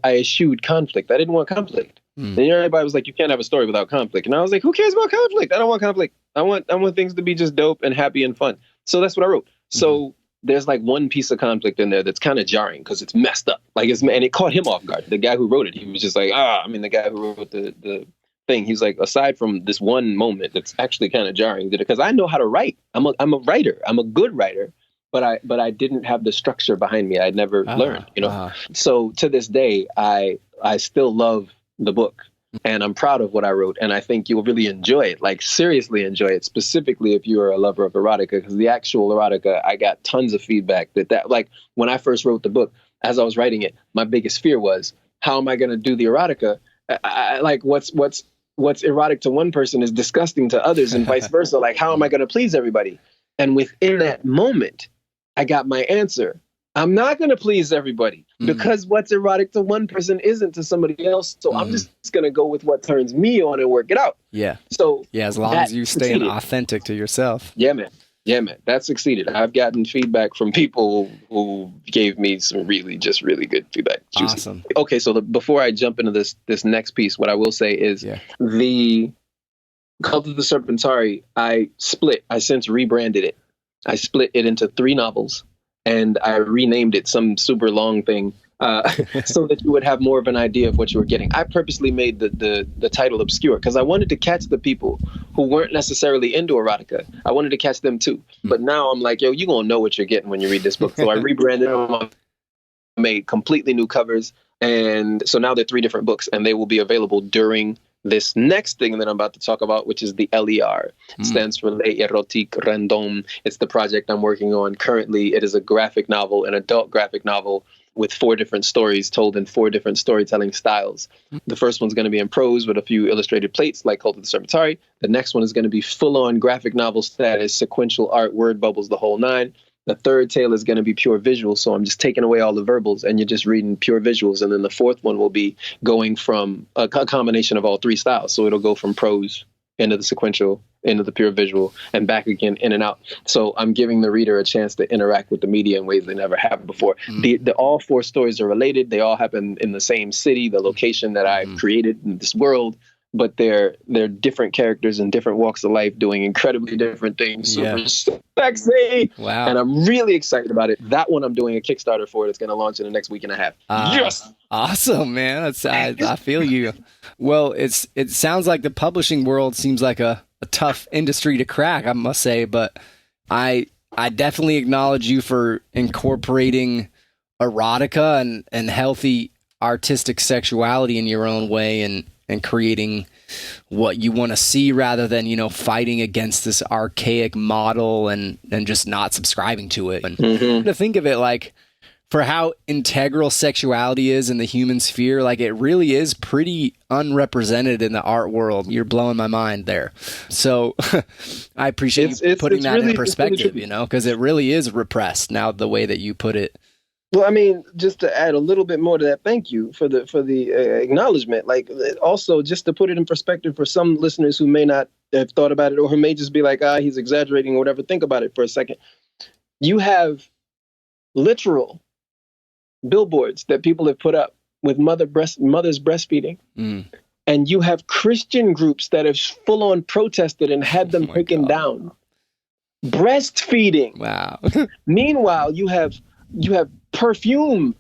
eschewed conflict. I didn't want conflict. And everybody was like, you can't have a story without conflict. And I was like, who cares about conflict? I don't want conflict. I want things to be just dope and happy and fun. So that's what I wrote. So there's like one piece of conflict in there that's kind of jarring because it's messed up. And it caught him off guard. The guy who wrote it, he was just like, the guy who wrote the thing, he's like, aside from this one moment that's actually kind of jarring, because I know how to write. I'm a writer. I'm a good writer, but I didn't have the structure behind me. I'd never learned, So to this day, I still love the book. And I'm proud of what I wrote. And I think you'll really enjoy it, like seriously enjoy it, specifically if you are a lover of erotica, because the actual erotica, I got tons of feedback that like when I first wrote the book, as I was writing it, my biggest fear was, how am I going to do the erotica? Like what's erotic to one person is disgusting to others and vice versa. Like, how am I going to please everybody? And within that moment, I got my answer. I'm not going to please everybody because what's erotic to one person isn't to somebody else. So I'm just going to go with what turns me on and work it out. Yeah. So as long as you stay authentic to yourself. Yeah, man. That succeeded. I've gotten feedback from people who gave me some really good feedback. Awesome. Okay. So before I jump into this next piece, what I will say is the Cult of the Serpentari, I since rebranded it. I split it into 3 novels. And I renamed it some super long thing so that you would have more of an idea of what you were getting. I purposely made the title obscure because I wanted to catch the people who weren't necessarily into erotica. I wanted to catch them too. But now I'm like, yo, you're going to know what you're getting when you read this book. So I rebranded them, made completely new covers. And so now they're 3 different books and they will be available during this next thing that I'm about to talk about, which is the LER. It stands for Les Erotiques Random. It's the project I'm working on currently. It is a graphic novel, an adult graphic novel with 4 different stories told in 4 different storytelling styles. The first one's going to be in prose with a few illustrated plates like Cult of the Serpentari. The next one is going to be full-on graphic novel status, sequential art, word bubbles, the whole 9. The third tale is going to be pure visual. So I'm just taking away all the verbals and you're just reading pure visuals. And then the 4th one will be going from a combination of all 3 styles. So it'll go from prose into the sequential, into the pure visual, and back again, in and out. So I'm giving the reader a chance to interact with the media in ways they never have before. All 4 stories are related. They all happen in the same city, the location that I've created in this world. But they're different characters in different walks of life doing incredibly different things. Super sexy. Wow. And I'm really excited about it. That one I'm doing a Kickstarter for. It's going to launch in the next week and a half. Yes. Awesome, man. I feel you. Well, it sounds like the publishing world seems like a tough industry to crack, I must say. But I definitely acknowledge you for incorporating erotica and healthy artistic sexuality in your own way and creating what you want to see rather than, fighting against this archaic model and just not subscribing to it. And to think of it like for how integral sexuality is in the human sphere, like it really is pretty unrepresented in the art world. You're blowing my mind there. So I appreciate you putting that in perspective, because it really is repressed now the way that you put it. Well, I mean, just to add a little bit more to that, thank you for the acknowledgement. Like, also, just to put it in perspective for some listeners who may not have thought about it or who may just be like, he's exaggerating or whatever. Think about it for a second. You have literal billboards that people have put up with mothers breastfeeding. And you have Christian groups that have full on protested and had them taken down. Breastfeeding. Wow. Meanwhile, you have perfume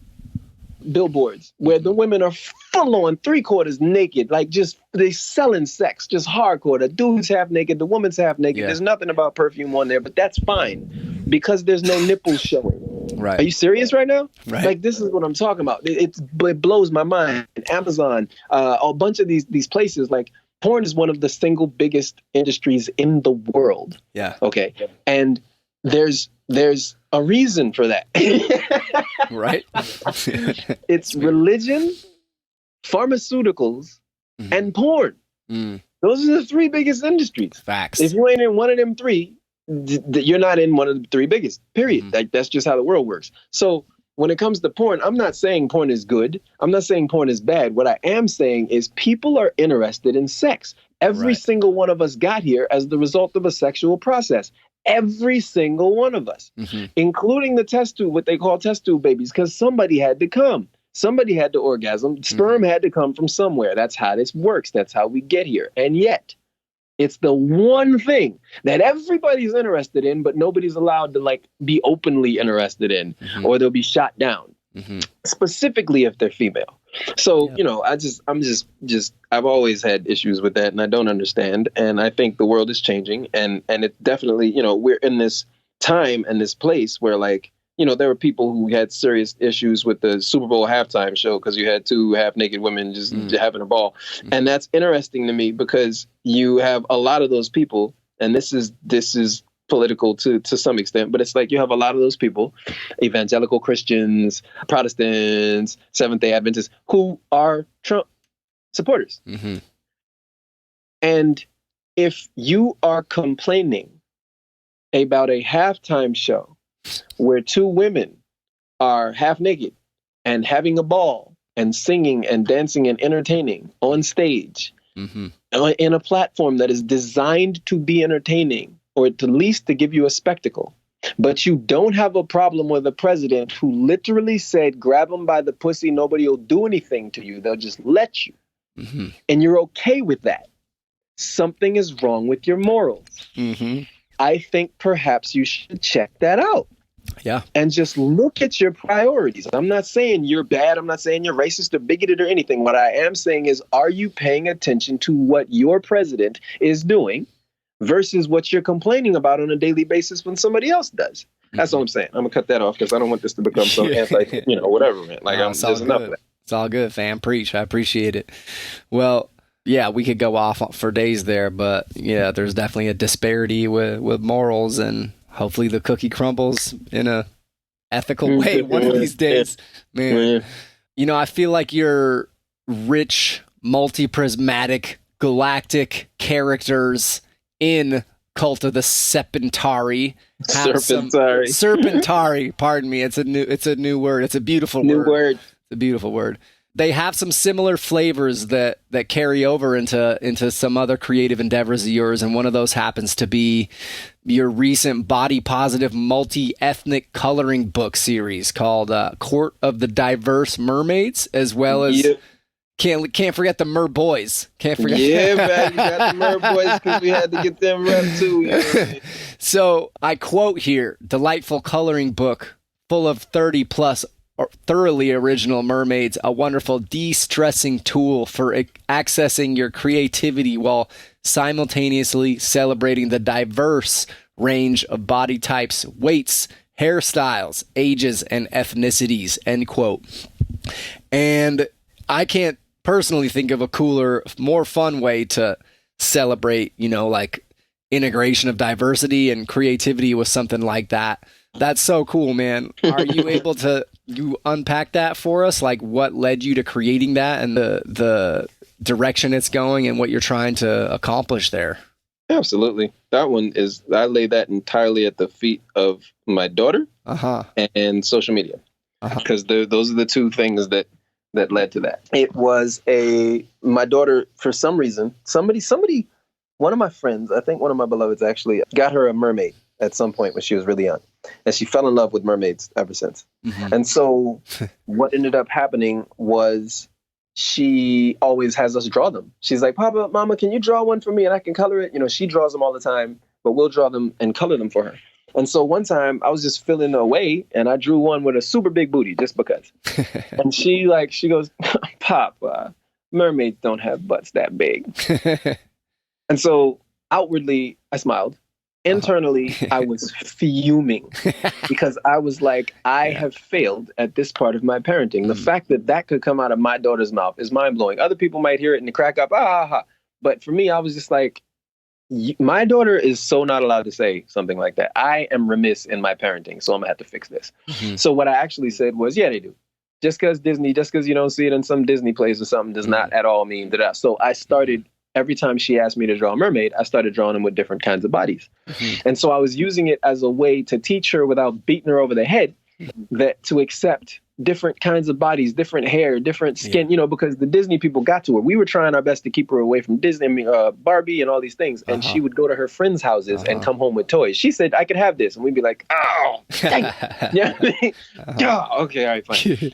billboards where the women are full on 3/4 naked, like just they selling sex, just hardcore. The dude's half naked, the woman's half naked. There's nothing about perfume on there, but that's fine because there's no nipples showing. Right. Are you serious right now? Right. Like, this is what I'm talking about. It blows my mind. Amazon, a bunch of these places, like porn is one of the single biggest industries in the world. Yeah. Okay. And there's a reason for that. Right. It's religion, pharmaceuticals, and porn. Those are the 3 biggest industries. Facts. If you ain't in one of them 3, you're not in one of the 3 biggest, period. Like, that's just how the world works. So when it comes to porn, I'm not saying porn is good. I'm not saying porn is bad. What I am saying is people are interested in sex. Every single one of us got here as the result of a sexual process. Every single one of us, including the test tube, what they call test tube babies, because somebody had to come. Somebody had to orgasm. Sperm had to come from somewhere. That's how this works. That's how we get here. And yet, it's the one thing that everybody's interested in, but nobody's allowed to like be openly interested in, or they'll be shot down, specifically if they're female. So, you know, I've always had issues with that, and I don't understand. And I think the world is changing, and it definitely, you know, we're in this time and this place where, like, you know, there were people who had serious issues with the Super Bowl halftime show because you had two half-naked women just having a ball. And that's interesting to me because you have a lot of those people, and this is political to some extent, but it's like you have a lot of those people, evangelical Christians, Protestants, Seventh-day Adventists, who are Trump supporters. And if you are complaining about a halftime show where two women are half naked and having a ball and singing and dancing and entertaining on stage in a platform that is designed to be entertaining, or at least to give you a spectacle, but you don't have a problem with a president who literally said, grab them by the pussy, nobody will do anything to you, they'll just let you. And you're okay with that. Something is wrong with your morals. I think perhaps you should check that out. Yeah. And just look at your priorities. I'm not saying you're bad. I'm not saying you're racist or bigoted or anything. What I am saying is, are you paying attention to what your president is doing versus what you're complaining about on a daily basis when somebody else does? That's all I'm saying. I'm going to cut that off because I don't want this to become some anti, you know, whatever, man. Like, there's enough of that. It's all good, fam. Preach. I appreciate it. Well, yeah, we could go off for days there, but yeah, there's definitely a disparity with morals, and hopefully the cookie crumbles in a ethical way one of these days. Man, you know, I feel like your rich, multi-prismatic, galactic characters in Cult of the Serpentari. Serpentari, pardon me. It's a new word. It's a beautiful word. It's a beautiful word. They have some similar flavors that carry over into some other creative endeavors of yours, and one of those happens to be your recent body positive multi-ethnic coloring book series called Court of the Diverse Mermaids, as well as can't forget the Mer Boys. Can't forget. Yeah, man, you got the Mer Boys because we had to get them rep too. You know? So I quote here: delightful coloring book full of 30 plus thoroughly original mermaids, a wonderful de-stressing tool for accessing your creativity while simultaneously celebrating the diverse range of body types, weights, hairstyles, ages, and ethnicities, end quote. And I can't personally think of a cooler, more fun way to celebrate, you know, like integration of diversity and creativity with something like that. That's so cool, man. Are you able to unpack that for us? Like, what led you to creating that and the direction it's going and what you're trying to accomplish there? Absolutely. That one is, I lay that entirely at the feet of my daughter and social media, because those are the two things that led to that. It was my daughter, for some reason, somebody, one of my friends, I think one of my beloveds actually got her a mermaid at some point when she was really young. And she fell in love with mermaids ever since. And so what ended up happening was she always has us draw them. She's like, Papa, Mama, can you draw one for me and I can color it? You know, she draws them all the time, but we'll draw them and color them for her. And so one time I was just feeling away and I drew one with a super big booty just because. And she goes, Pop, mermaids don't have butts that big. And so outwardly I smiled. Internally, I was fuming because I was like, I have failed at this part of my parenting. The fact that could come out of my daughter's mouth is mind blowing. Other people might hear it and crack up, But for me, I was just like, my daughter is so not allowed to say something like that. I am remiss in my parenting, so I'm gonna have to fix this. So what I actually said was, yeah, they do. Just because you don't see it in some Disney plays or something does not at all mean that. So I started. Every time she asked me to draw a mermaid, I started drawing them with different kinds of bodies. And so I was using it as a way to teach her without beating her over the head, that to accept different kinds of bodies, different hair, different skin, because the Disney people got to her. We were trying our best to keep her away from Disney, Barbie and all these things. And she would go to her friends' houses and come home with toys. She said, I could have this. And we'd be like, oh, dang. Okay, all right, fine.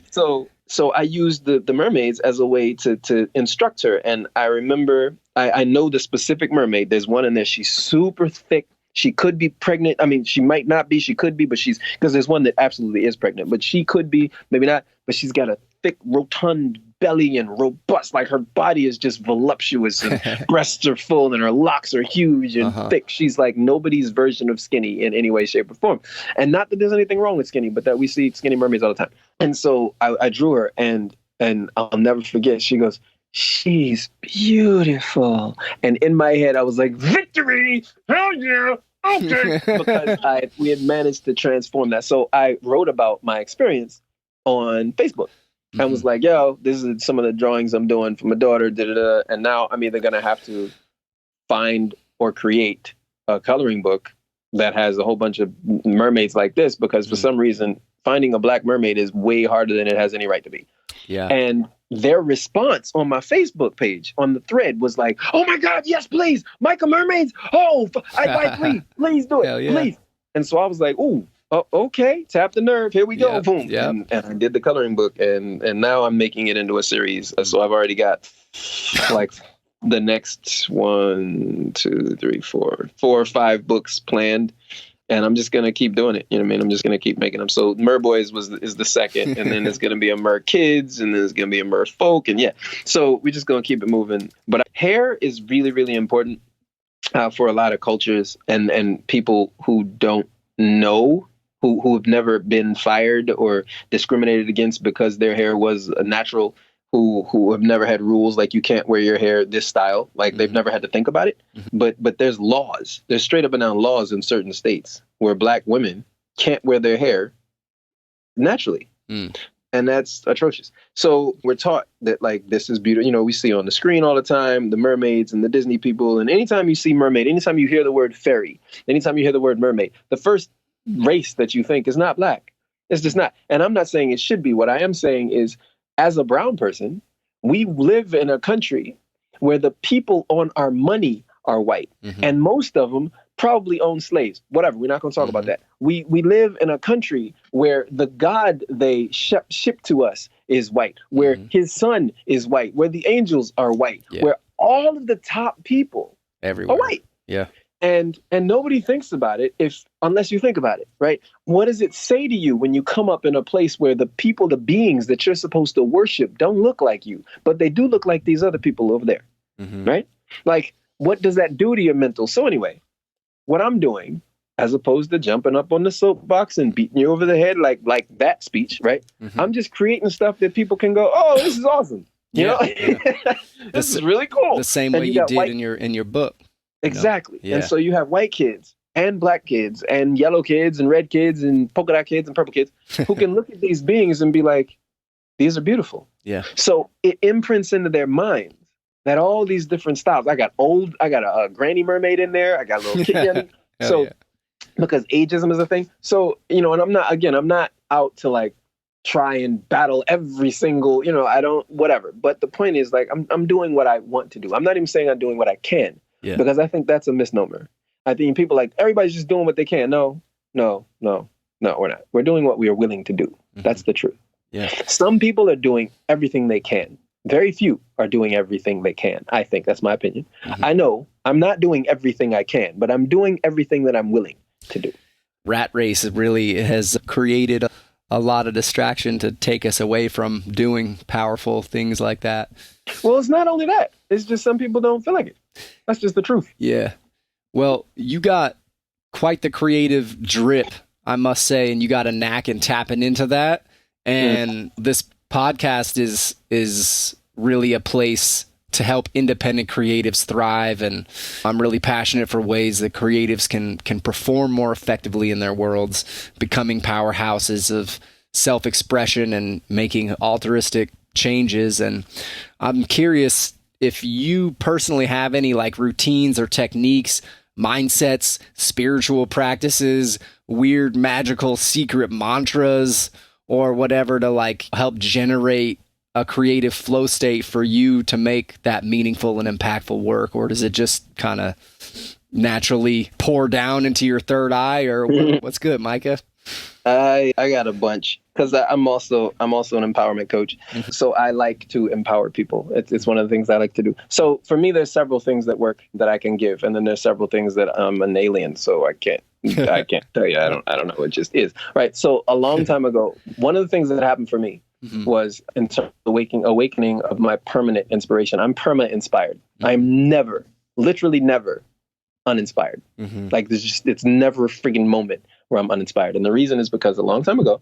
So I used the mermaids as a way to instruct her. And I remember, I know the specific mermaid. There's one in there. She's super thick. She could be pregnant. I mean, she might not be. She could be, but because there's one that absolutely is pregnant, but she could be, maybe not. But she's got a thick, rotund belly and robust. Like her body is just voluptuous and breasts are full and her locks are huge and thick. She's like nobody's version of skinny in any way, shape, or form. And not that there's anything wrong with skinny, but that we see skinny mermaids all the time. And so I drew her and I'll never forget. She goes, she's beautiful. And in my head, I was like, victory! Hell yeah! Okay. Because we had managed to transform that. So I wrote about my experience on Facebook and was like, yo, this is some of the drawings I'm doing for my daughter. And now I'm either going to have to find or create a coloring book that has a whole bunch of mermaids like this, because for some reason, finding a black mermaid is way harder than it has any right to be. Yeah. And their response on my Facebook page on the thread was like, oh my God, yes, please. Micah mermaids. Oh, I'd buy 3. Please do it. Yeah. Please. And so I was like, ooh, okay. Tap the nerve. Here we go. Yep. Boom. Yep. And I did the coloring book and now I'm making it into a series. So I've already got like the next 1, 2, 3, 4 or 5 books planned. And I'm just going to keep doing it. You know what I mean? I'm just going to keep making them. So Mer Boys is the second. And then it's going to be a Mer Kids. And then there's going to be a Mer Folk. And yeah. So we're just going to keep it moving. But hair is really, really important for a lot of cultures and people who don't know, who have never been fired or discriminated against because their hair was a natural, who have never had rules like you can't wear your hair this style, like they've never had to think about it. But there's laws. There's straight up and down laws in certain states where black women can't wear their hair naturally. And that's atrocious. So we're taught that like this is beautiful. We see on the screen all the time, the mermaids and the Disney people. And anytime you see mermaid, anytime you hear the word fairy, anytime you hear the word mermaid, the first race that you think is not black. It's just not. And I'm not saying it should be. What I am saying is, as a brown person, we live in a country where the people on our money are white. And most of them probably own slaves. Whatever, we're not going to talk about that. We live in a country where the God they ship to us is white, where his son is white, where the angels are white, where all of the top people everywhere are white. Yeah. And nobody thinks about it unless you think about it, right? What does it say to you when you come up in a place where the people, the beings that you're supposed to worship don't look like you, but they do look like these other people over there, right? Like, what does that do to your mental? So anyway, what I'm doing, as opposed to jumping up on the soapbox and beating you over the head like that speech, right? I'm just creating stuff that people can go, oh, this is awesome. You know, this is really cool. The same way you did in your book. Exactly. Yeah. And so you have white kids and black kids and yellow kids and red kids and polka dot kids and purple kids who can look at these beings and be like, these are beautiful. Yeah. So it imprints into their minds that all these different styles. I got a granny mermaid in there. I got a little kid. Because ageism is a thing. So, and I'm not out to like try and battle every single, whatever. But the point is like, I'm doing what I want to do. I'm not even saying I'm doing what I can. Yeah. Because I think that's a misnomer. I think people like everybody's just doing what they can. No, we're not. We're doing what we are willing to do. That's the truth. Yeah. Some people are doing everything they can. Very few are doing everything they can. I think that's my opinion. I know I'm not doing everything I can, but I'm doing everything that I'm willing to do. Rat race really has created a lot of distraction to take us away from doing powerful things like that. Well, it's not only that. It's just some people don't feel like it. That's just the truth. Yeah. Well, you got quite the creative drip, I must say, and you got a knack in tapping into that. And this podcast is really a place to help independent creatives thrive. And I'm really passionate for ways that creatives can perform more effectively in their worlds, becoming powerhouses of self-expression and making altruistic changes. And I'm curious if you personally have any like routines or techniques mindsets, spiritual practices, weird magical secret mantras, or whatever to like help generate a creative flow state for you to make that meaningful and impactful work? Or does it just kind of naturally pour down into your third eye? Or what's good, Micah? I got a bunch because I'm also an empowerment coach. So I like to empower people. It's one of the things I like to do. So for me, there's several things that work that I can give, and then there's several things that I'm an alien, so I can't tell you. I don't know. It just is, right? So a long time ago, one of the things that happened for me was in terms of awakening of my permanent inspiration. I'm permanent inspired. I'm never, literally never uninspired. Like it's never a freaking moment where I'm uninspired. And the reason is because a long time ago,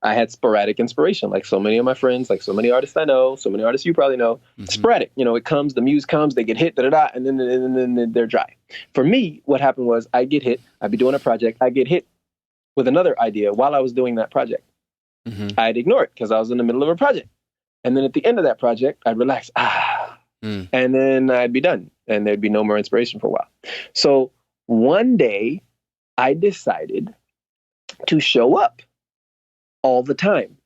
I had sporadic inspiration, like so many of my friends, like so many artists I know, so many artists you probably know. Sporadic, it comes, the muse comes, they get hit, and then they're dry. For me, what happened was I'd get hit, I'd be doing a project, I'd get hit with another idea while I was doing that project. I'd ignore it because I was in the middle of a project. And then at the end of that project, I'd relax, and then I'd be done, and there'd be no more inspiration for a while. So one day I decided to show up all the time.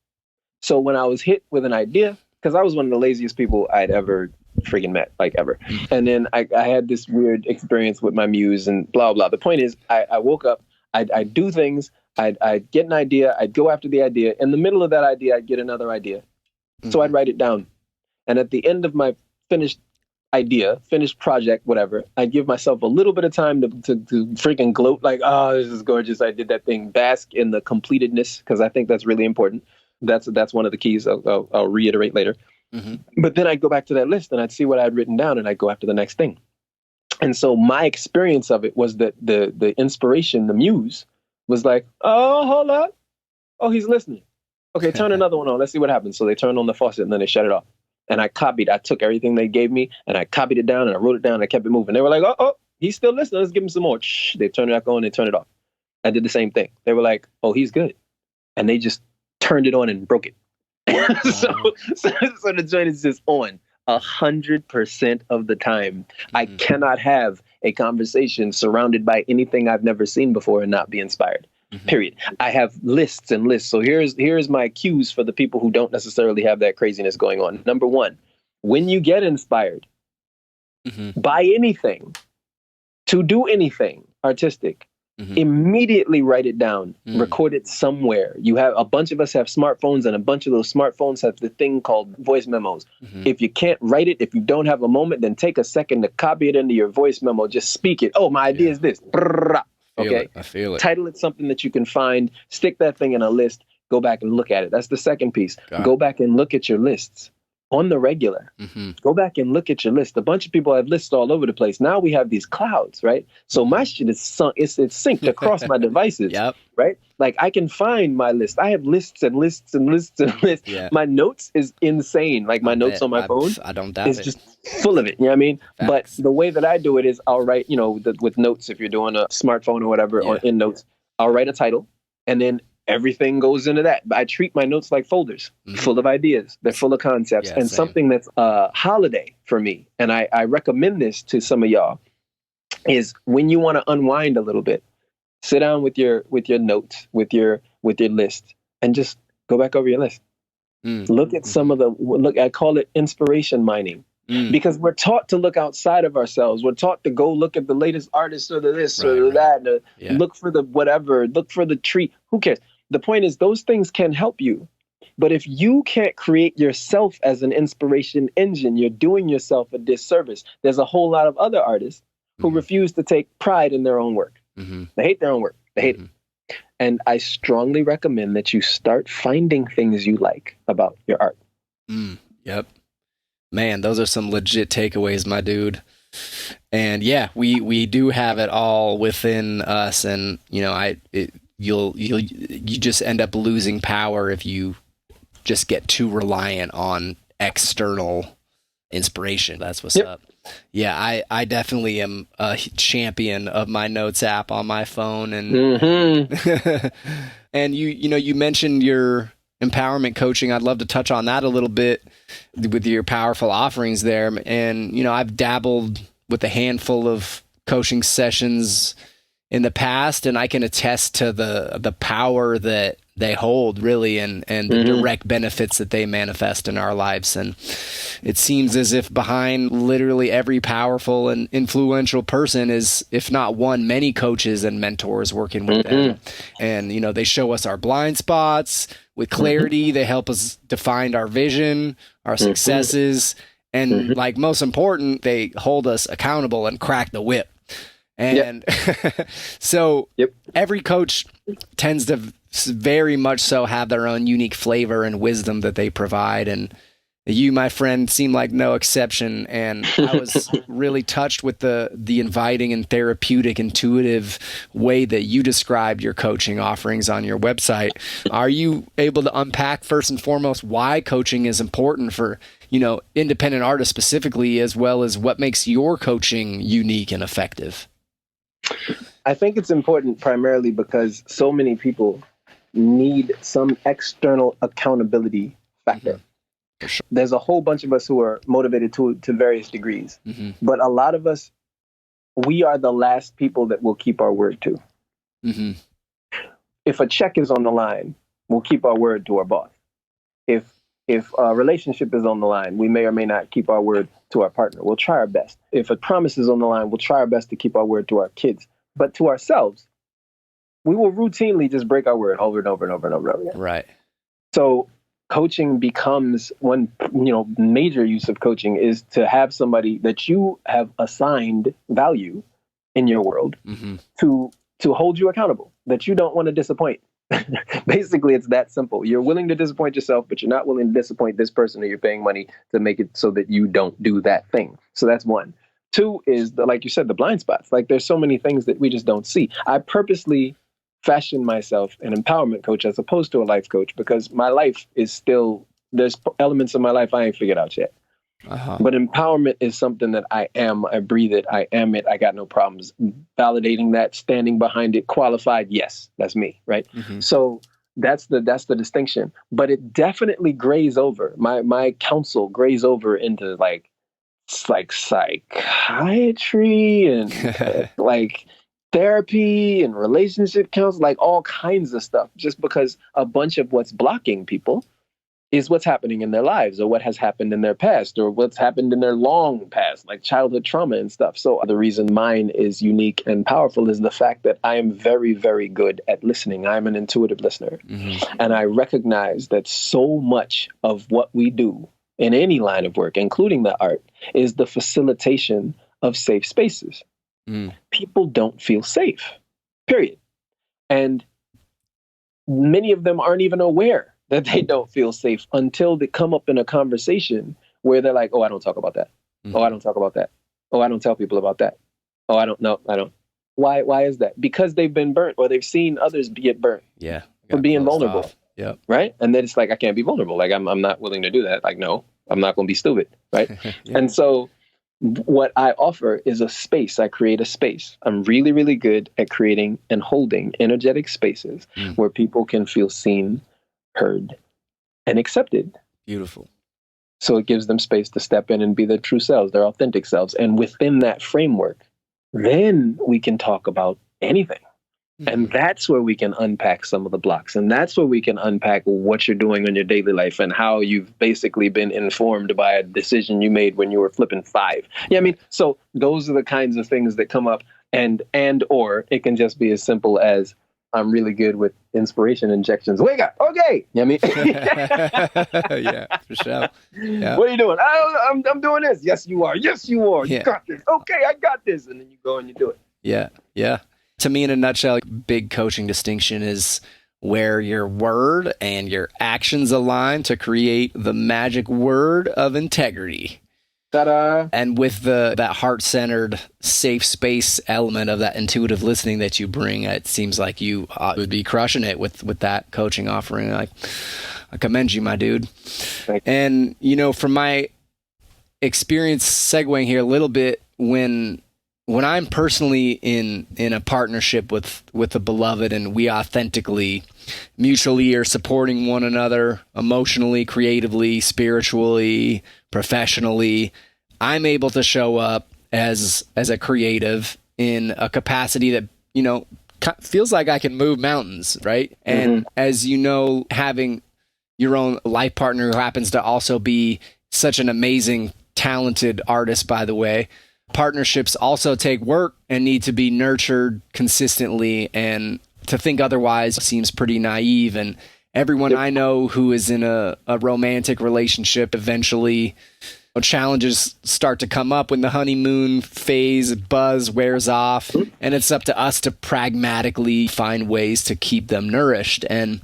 So when I was hit with an idea, because I was one of the laziest people I'd ever freaking met, like ever. And then I had this weird experience with my muse and blah, blah. The point is I woke up, I'd do things, I'd get an idea, I'd go after the idea. In the middle of that idea, I'd get another idea. So I'd write it down. And at the end of my finished idea, finished project, whatever, I give myself a little bit of time to freaking gloat, like, oh, this is gorgeous, I did that thing. Bask in the completedness, because I think that's really important. That's one of the keys I'll reiterate later. But then I'd go back to that list and I'd see what I'd written down and I'd go after the next thing. And so my experience of it was that the inspiration, the muse, was like, oh, hold on. Oh, he's listening. Okay, turn another one on. Let's see what happens. So they turn on the faucet and then they shut it off. And I took everything they gave me and I copied it down and I wrote it down and I kept it moving. They were like, oh, he's still listening. Let's give him some more. Shh. They turn it back on and turn it off. I did the same thing. They were like, oh, he's good. And they just turned it on and broke it. so the joint is just on 100% of the time. I cannot have a conversation surrounded by anything I've never seen before and not be inspired. Period. I have lists and lists. So here's my cues for the people who don't necessarily have that craziness going on. Number one, when you get inspired by anything, to do anything artistic, immediately write it down, record it somewhere. A bunch of us have smartphones, and a bunch of those smartphones have the thing called voice memos. If you can't write it, if you don't have a moment, then take a second to copy it into your voice memo. Just speak it. Oh, my idea is this. Okay. I feel it. Title it something that you can find, stick that thing in a list, go back and look at it. That's the second piece. Go back and look at your lists on the regular. Go back and look at your list. A bunch of people have lists all over the place. Now we have these clouds, right? So my shit is it's synced across my devices, right? Like I can find my list. I have lists and lists and lists and lists. My notes is insane. Like my notes on my phone, I don't doubt it. Just full of it. You know what I mean? Facts. But the way that I do it is I'll write, with notes, if you're doing a smartphone or whatever, or in notes, I'll write a title and then everything goes into that. I treat my notes like folders full of ideas. They're full of concepts and something that's a holiday for me. And I recommend this to some of y'all is when you want to unwind a little bit, sit down with your notes, with your list, and just go back over your list. Look at some of I call it inspiration mining. Because we're taught to look outside of ourselves. We're taught to go look at the latest artist or the this or that, look for the whatever, look for the treat. Who cares? The point is those things can help you. But if you can't create yourself as an inspiration engine, you're doing yourself a disservice. There's a whole lot of other artists who refuse to take pride in their own work. They hate their own work. They hate it. And I strongly recommend that you start finding things you like about your art. Yep. Man, those are some legit takeaways, my dude. And yeah, we do have it all within us, and you just end up losing power if you just get too reliant on external inspiration. That's what's up. Yeah, I definitely am a champion of my notes app on my phone, and and you mentioned your empowerment coaching. I'd love to touch on that a little bit with your powerful offerings there. And I've dabbled with a handful of coaching sessions in the past, and I can attest to the power that they hold, really, and the direct benefits that they manifest in our lives. And it seems as if behind literally every powerful and influential person is, if not one, many coaches and mentors working with them. And, you know, they show us our blind spots with clarity. They help us define our vision, our successes, and like most important, they hold us accountable and crack the whip. And so every coach tends to very much so have their own unique flavor and wisdom that they provide. And you, my friend, seem like no exception. And I was really touched with the inviting and therapeutic, intuitive way that you described your coaching offerings on your website. Are you able to unpack first and foremost why coaching is important for, you know, independent artists specifically, as well as what makes your coaching unique and effective? I think it's important primarily because so many people need some external accountability factor. Sure. There's a whole bunch of us who are motivated to various degrees, but a lot of us, we are the last people that will keep our word to. If a check is on the line, we'll keep our word to our boss. If a relationship is on the line, we may or may not keep our word to our partner. We'll try our best. If a promise is on the line, we'll try our best to keep our word to our kids. But to ourselves, we will routinely just break our word over and over and over and over again. Right. So coaching becomes one, major use of coaching is to have somebody that you have assigned value in your world to hold you accountable, that you don't want to disappoint. Basically, it's that simple. You're willing to disappoint yourself, but you're not willing to disappoint this person who you're paying money to make it so that you don't do that thing. So that's one. Two is, like you said, the blind spots. Like there's so many things that we just don't see. I purposely fashioned myself an empowerment coach as opposed to a life coach because my life is still, there's elements of my life I ain't figured out yet. But empowerment is something that I am. I breathe it. I am it. I got no problems validating that, standing behind it, qualified. Yes, that's me. Right. So that's the distinction. But it definitely grays over. My counsel grays over into like psychiatry and like therapy and relationship counseling, like all kinds of stuff, just because a bunch of what's blocking people is what's happening in their lives or what has happened in their past or what's happened in their long past, like childhood trauma and stuff. So the reason mine is unique and powerful is the fact that I am very, very good at listening. I'm an intuitive listener. And I recognize that so much of what we do in any line of work, including the art, is the facilitation of safe spaces. People don't feel safe, period. And many of them aren't even aware that they don't feel safe until they come up in a conversation where they're like, oh, I don't talk about that. Oh, I don't talk about that. Oh, I don't tell people about that. Oh, I don't know. I don't. Why is that? Because they've been burnt or they've seen others get burnt for being vulnerable. Right. And then it's like, I can't be vulnerable. Like I'm not willing to do that. Like, no, I'm not going to be stupid. Right. And so what I offer is a space. I create a space. I'm really, really good at creating and holding energetic spaces where people can feel seen, heard, and accepted. Beautiful. So it gives them space to step in and be their true selves, their authentic selves. And within that framework, then we can talk about anything. And that's where we can unpack some of the blocks. And that's where we can unpack what you're doing in your daily life and how you've basically been informed by a decision you made when you were flipping 5. Yeah, I mean, so those are the kinds of things that come up or it can just be as simple as I'm really good with inspiration injections. Wake up. Okay. You know what I mean? Yeah, for sure. Yeah. What are you doing? I'm doing this. Yes, you are. Yes, you are. You got this. Okay, I got this. And then you go and you do it. Yeah. Yeah. To me, in a nutshell, big coaching distinction is where your word and your actions align to create the magic word of integrity. Ta-da. And with that heart-centered, safe space element of that intuitive listening that you bring, it seems like you would be crushing it with that coaching offering. I commend you, my dude. And, from my experience, segueing here a little bit, when I'm personally in a partnership with a beloved and we authentically, mutually are supporting one another emotionally, creatively, spiritually, professionally, I'm able to show up as a creative in a capacity that, you know, feels like I can move mountains, right? And as you know, having your own life partner who happens to also be such an amazing, talented artist, by the way, partnerships also take work and need to be nurtured consistently, and to think otherwise seems pretty naive. And everyone I know who is in a romantic relationship, eventually challenges start to come up when the honeymoon phase buzz wears off, and it's up to us to pragmatically find ways to keep them nourished. And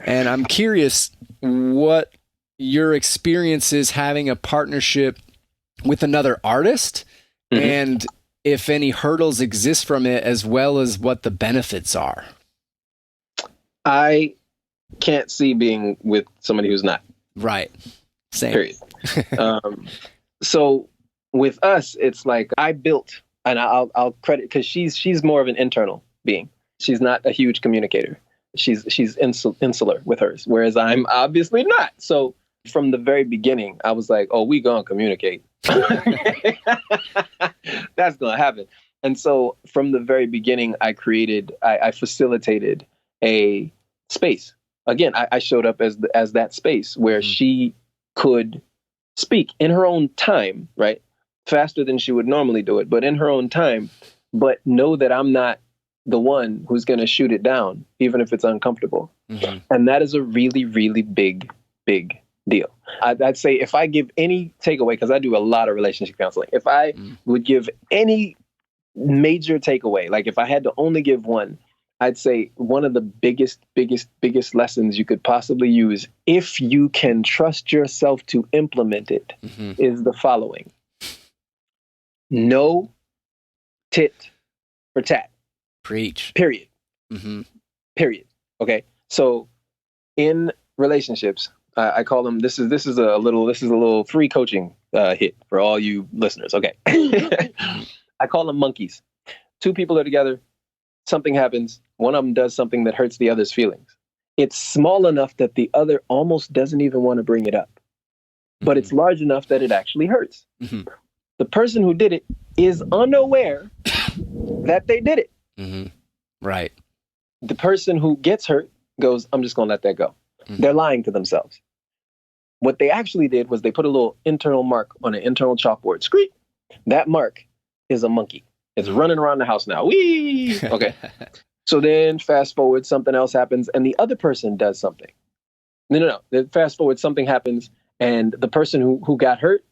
I'm curious what your experience is having a partnership with another artist, and if any hurdles exist from it, as well as what the benefits are. I can't see being with somebody who's not. Right. Same. Period. So with us, it's like I built, and I'll credit, because she's more of an internal being. She's not a huge communicator. She's insular with hers, whereas I'm obviously not. So from the very beginning, I was like, oh, we gonna communicate. That's gonna happen. And so from the very beginning, I facilitated a space. Again, I showed up as that space where she could speak in her own time, right? Faster than she would normally do it, but in her own time, but know that I'm not the one who's going to shoot it down, even if it's uncomfortable. And that is a really, really big deal. I'd say if I give any takeaway, because I do a lot of relationship counseling, if I would give any major takeaway, like if I had to only give one, I'd say one of the biggest lessons you could possibly use, if you can trust yourself to implement it, is the following. No tit for tat. Preach. Period. Period. Okay. So in relationships, I call them, this is a little free coaching hit for all you listeners. Okay. I call them monkeys. Two people are together. Something happens. One of them does something that hurts the other's feelings. It's small enough that the other almost doesn't even want to bring it up, but it's large enough that it actually hurts. The person who did it is unaware that they did it. Right. The person who gets hurt goes, I'm just going to let that go. They're lying to themselves. What they actually did was they put a little internal mark on an internal chalkboard. Screep. That mark is a monkey. It's running around the house now. Whee! Okay. So then fast forward, something else happens, and the other person does something. No. Fast forward, something happens, and the person who got hurt,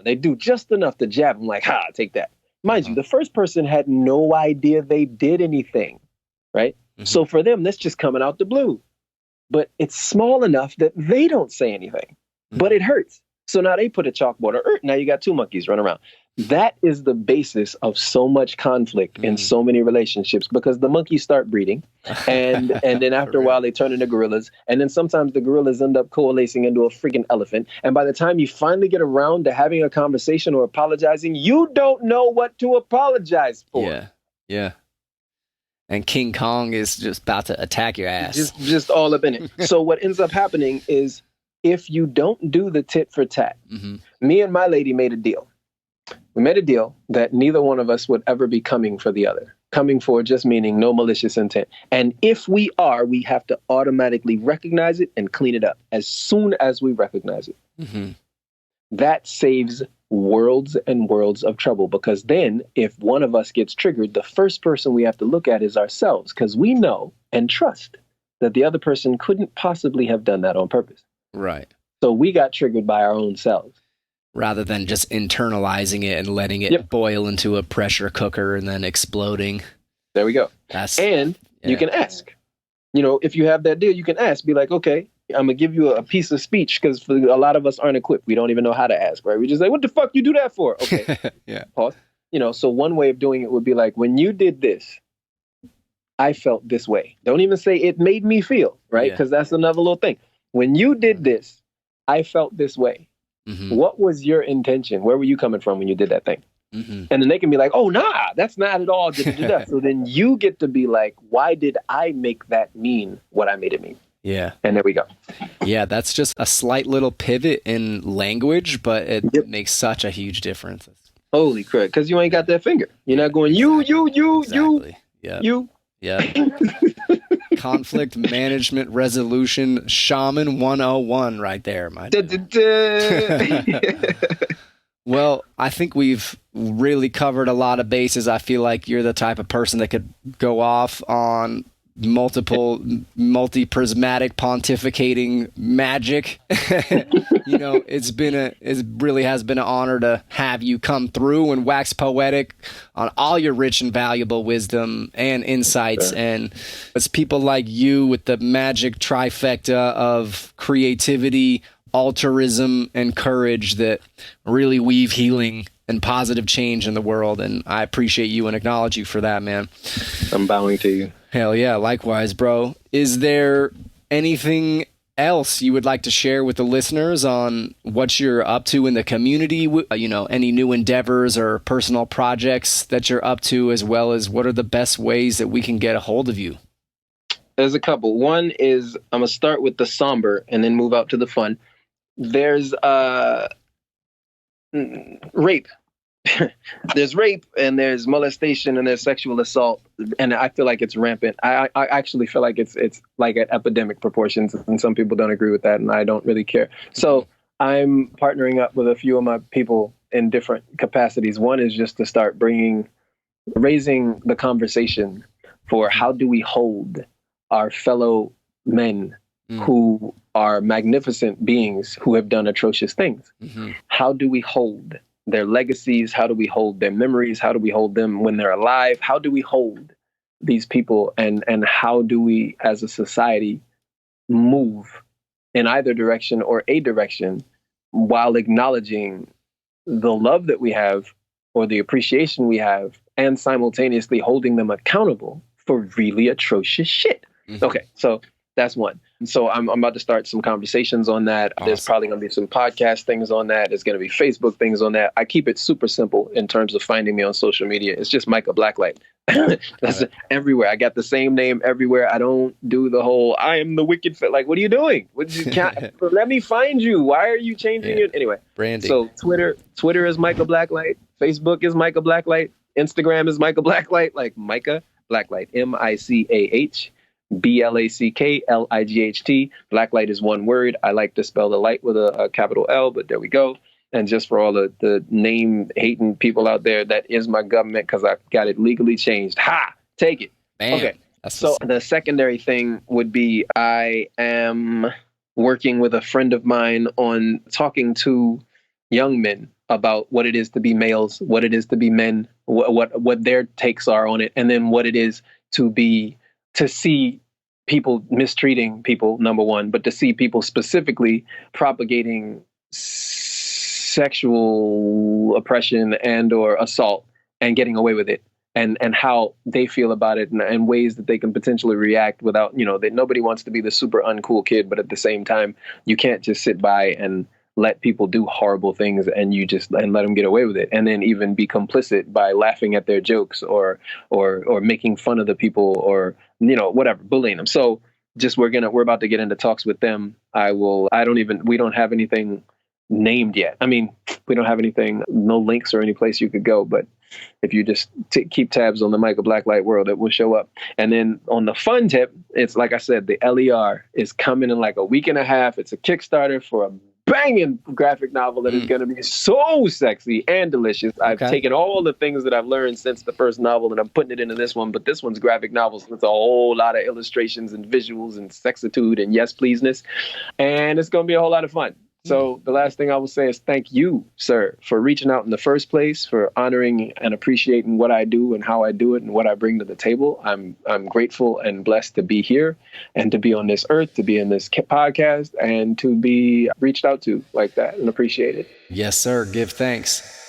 they do just enough to jab them like, ha, take that. Mind you, the first person had no idea they did anything, right? So for them, that's just coming out the blue. But it's small enough that they don't say anything, but it hurts. So now they put a chalkboard, now you got two monkeys running around. That is the basis of so much conflict in so many relationships, because the monkeys start breeding, and then after a while they turn into gorillas, and then sometimes the gorillas end up coalescing into a freaking elephant. And by the time you finally get around to having a conversation or apologizing, you don't know what to apologize for. Yeah. And King Kong is just about to attack your ass. Just all up in it. So what ends up happening is, if you don't do the tit for tat, me and my lady made a deal. We made a deal that neither one of us would ever be coming for the other. Coming for just meaning no malicious intent. And if we are, we have to automatically recognize it and clean it up as soon as we recognize it. That saves worlds and worlds of trouble, because then if one of us gets triggered, the first person we have to look at is ourselves, because we know and trust that the other person couldn't possibly have done that on purpose. Right. So we got triggered by our own selves. Rather than just internalizing it and letting it boil into a pressure cooker and then exploding. There we go. You can ask. You know, if you have that deal, you can ask. Be like, okay, I'm going to give you a piece of speech, because a lot of us aren't equipped. We don't even know how to ask, right? We just like, what the fuck you do that for? Okay. Pause. You know, so one way of doing it would be like, when you did this, I felt this way. Don't even say it made me feel, right? Because that's another little thing. When you did this, I felt this way. What was your intention? Where were you coming from when you did that thing? And then they can be like, oh, nah, that's not at all. So then you get to be like, why did I make that mean what I made it mean? Yeah. And there we go. Yeah, that's just a slight little pivot in language, but it makes such a huge difference. Holy crap! Because you ain't got that finger. You're not going Exactly. Yep. you. Yeah. Conflict management resolution shaman 101 right there, my dude. Well, I think we've really covered a lot of bases. I feel like you're the type of person that could go off on multi-prismatic pontificating magic. It really has been an honor to have you come through and wax poetic on all your rich and valuable wisdom and insights. Sure. And it's people like you with the magic trifecta of creativity, altruism, and courage that really weave healing and positive change in the world. And I appreciate you and acknowledge you for that, man. I'm bowing to you. Hell yeah, likewise, bro. Is there anything else you would like to share with the listeners on what you're up to in the community? Any new endeavors or personal projects that you're up to, as well as what are the best ways that we can get a hold of you? There's a couple. One is I'm going to start with the somber and then move out to the fun. There's rape. There's rape and there's molestation and there's sexual assault, and I feel like it's rampant. I actually feel like it's like at epidemic proportions, and some people don't agree with that, and I don't really care. So I'm partnering up with a few of my people in different capacities. One is just to start raising the conversation for how do we hold our fellow men who are magnificent beings who have done atrocious things. Mm-hmm. How do we hold their legacies? How do we hold their memories? How do we hold them when they're alive? How do we hold these people? And how do we, as a society, move in either direction or a direction while acknowledging the love that we have or the appreciation we have, and simultaneously holding them accountable for really atrocious shit? Mm-hmm. Okay, so that's one. So I'm about to start some conversations on that. Awesome. There's probably going to be some podcast things on that. There's going to be Facebook things on that. I keep it super simple in terms of finding me on social media. It's just Micah Blacklight. That's everywhere. I got the same name everywhere. I don't do the whole, I am the wicked fit. Like, what are you doing? Let me find you. Why are you changing it? Anyway. Branding. So Twitter is Micah Blacklight. Facebook is Micah Blacklight. Instagram is Micah Blacklight. Like Micah Blacklight. MICAH. BLACKLIGHT. Blacklight is one word. I like to spell the light with a capital L, but there we go. And just for all the name hating people out there, that is my government because I got it legally changed. Ha! Take it. Man, okay. So the secondary thing would be I am working with a friend of mine on talking to young men about what it is to be males, what it is to be men, what their takes are on it, and then what it is to see people mistreating people, number one, but to see people specifically propagating sexual oppression and or assault and getting away with it, and how they feel about it, and ways that they can potentially react without, that nobody wants to be the super uncool kid, but at the same time, you can't just sit by and let people do horrible things and let them get away with it, and then even be complicit by laughing at their jokes or making fun of the people or whatever, bullying them. So we're about to get into talks with them. We don't have anything named yet. I mean, we don't have anything, no links or any place you could go, but if you just keep tabs on the Micah Blacklight world, it will show up. And then on the fun tip, it's like I said, the LER is coming in like a week and a half. It's a Kickstarter for a banging graphic novel that is going to be so sexy and delicious. I've taken all the things that I've learned since the first novel and I'm putting it into this one, but this one's graphic novels with a whole lot of illustrations and visuals and sexitude and yes pleaseness, and it's going to be a whole lot of fun. So the last thing I will say is thank you, sir, for reaching out in the first place, for honoring and appreciating what I do and how I do it and what I bring to the table. I'm grateful and blessed to be here and to be on this earth, to be in this podcast, and to be reached out to like that and appreciated. Yes, sir. Give thanks.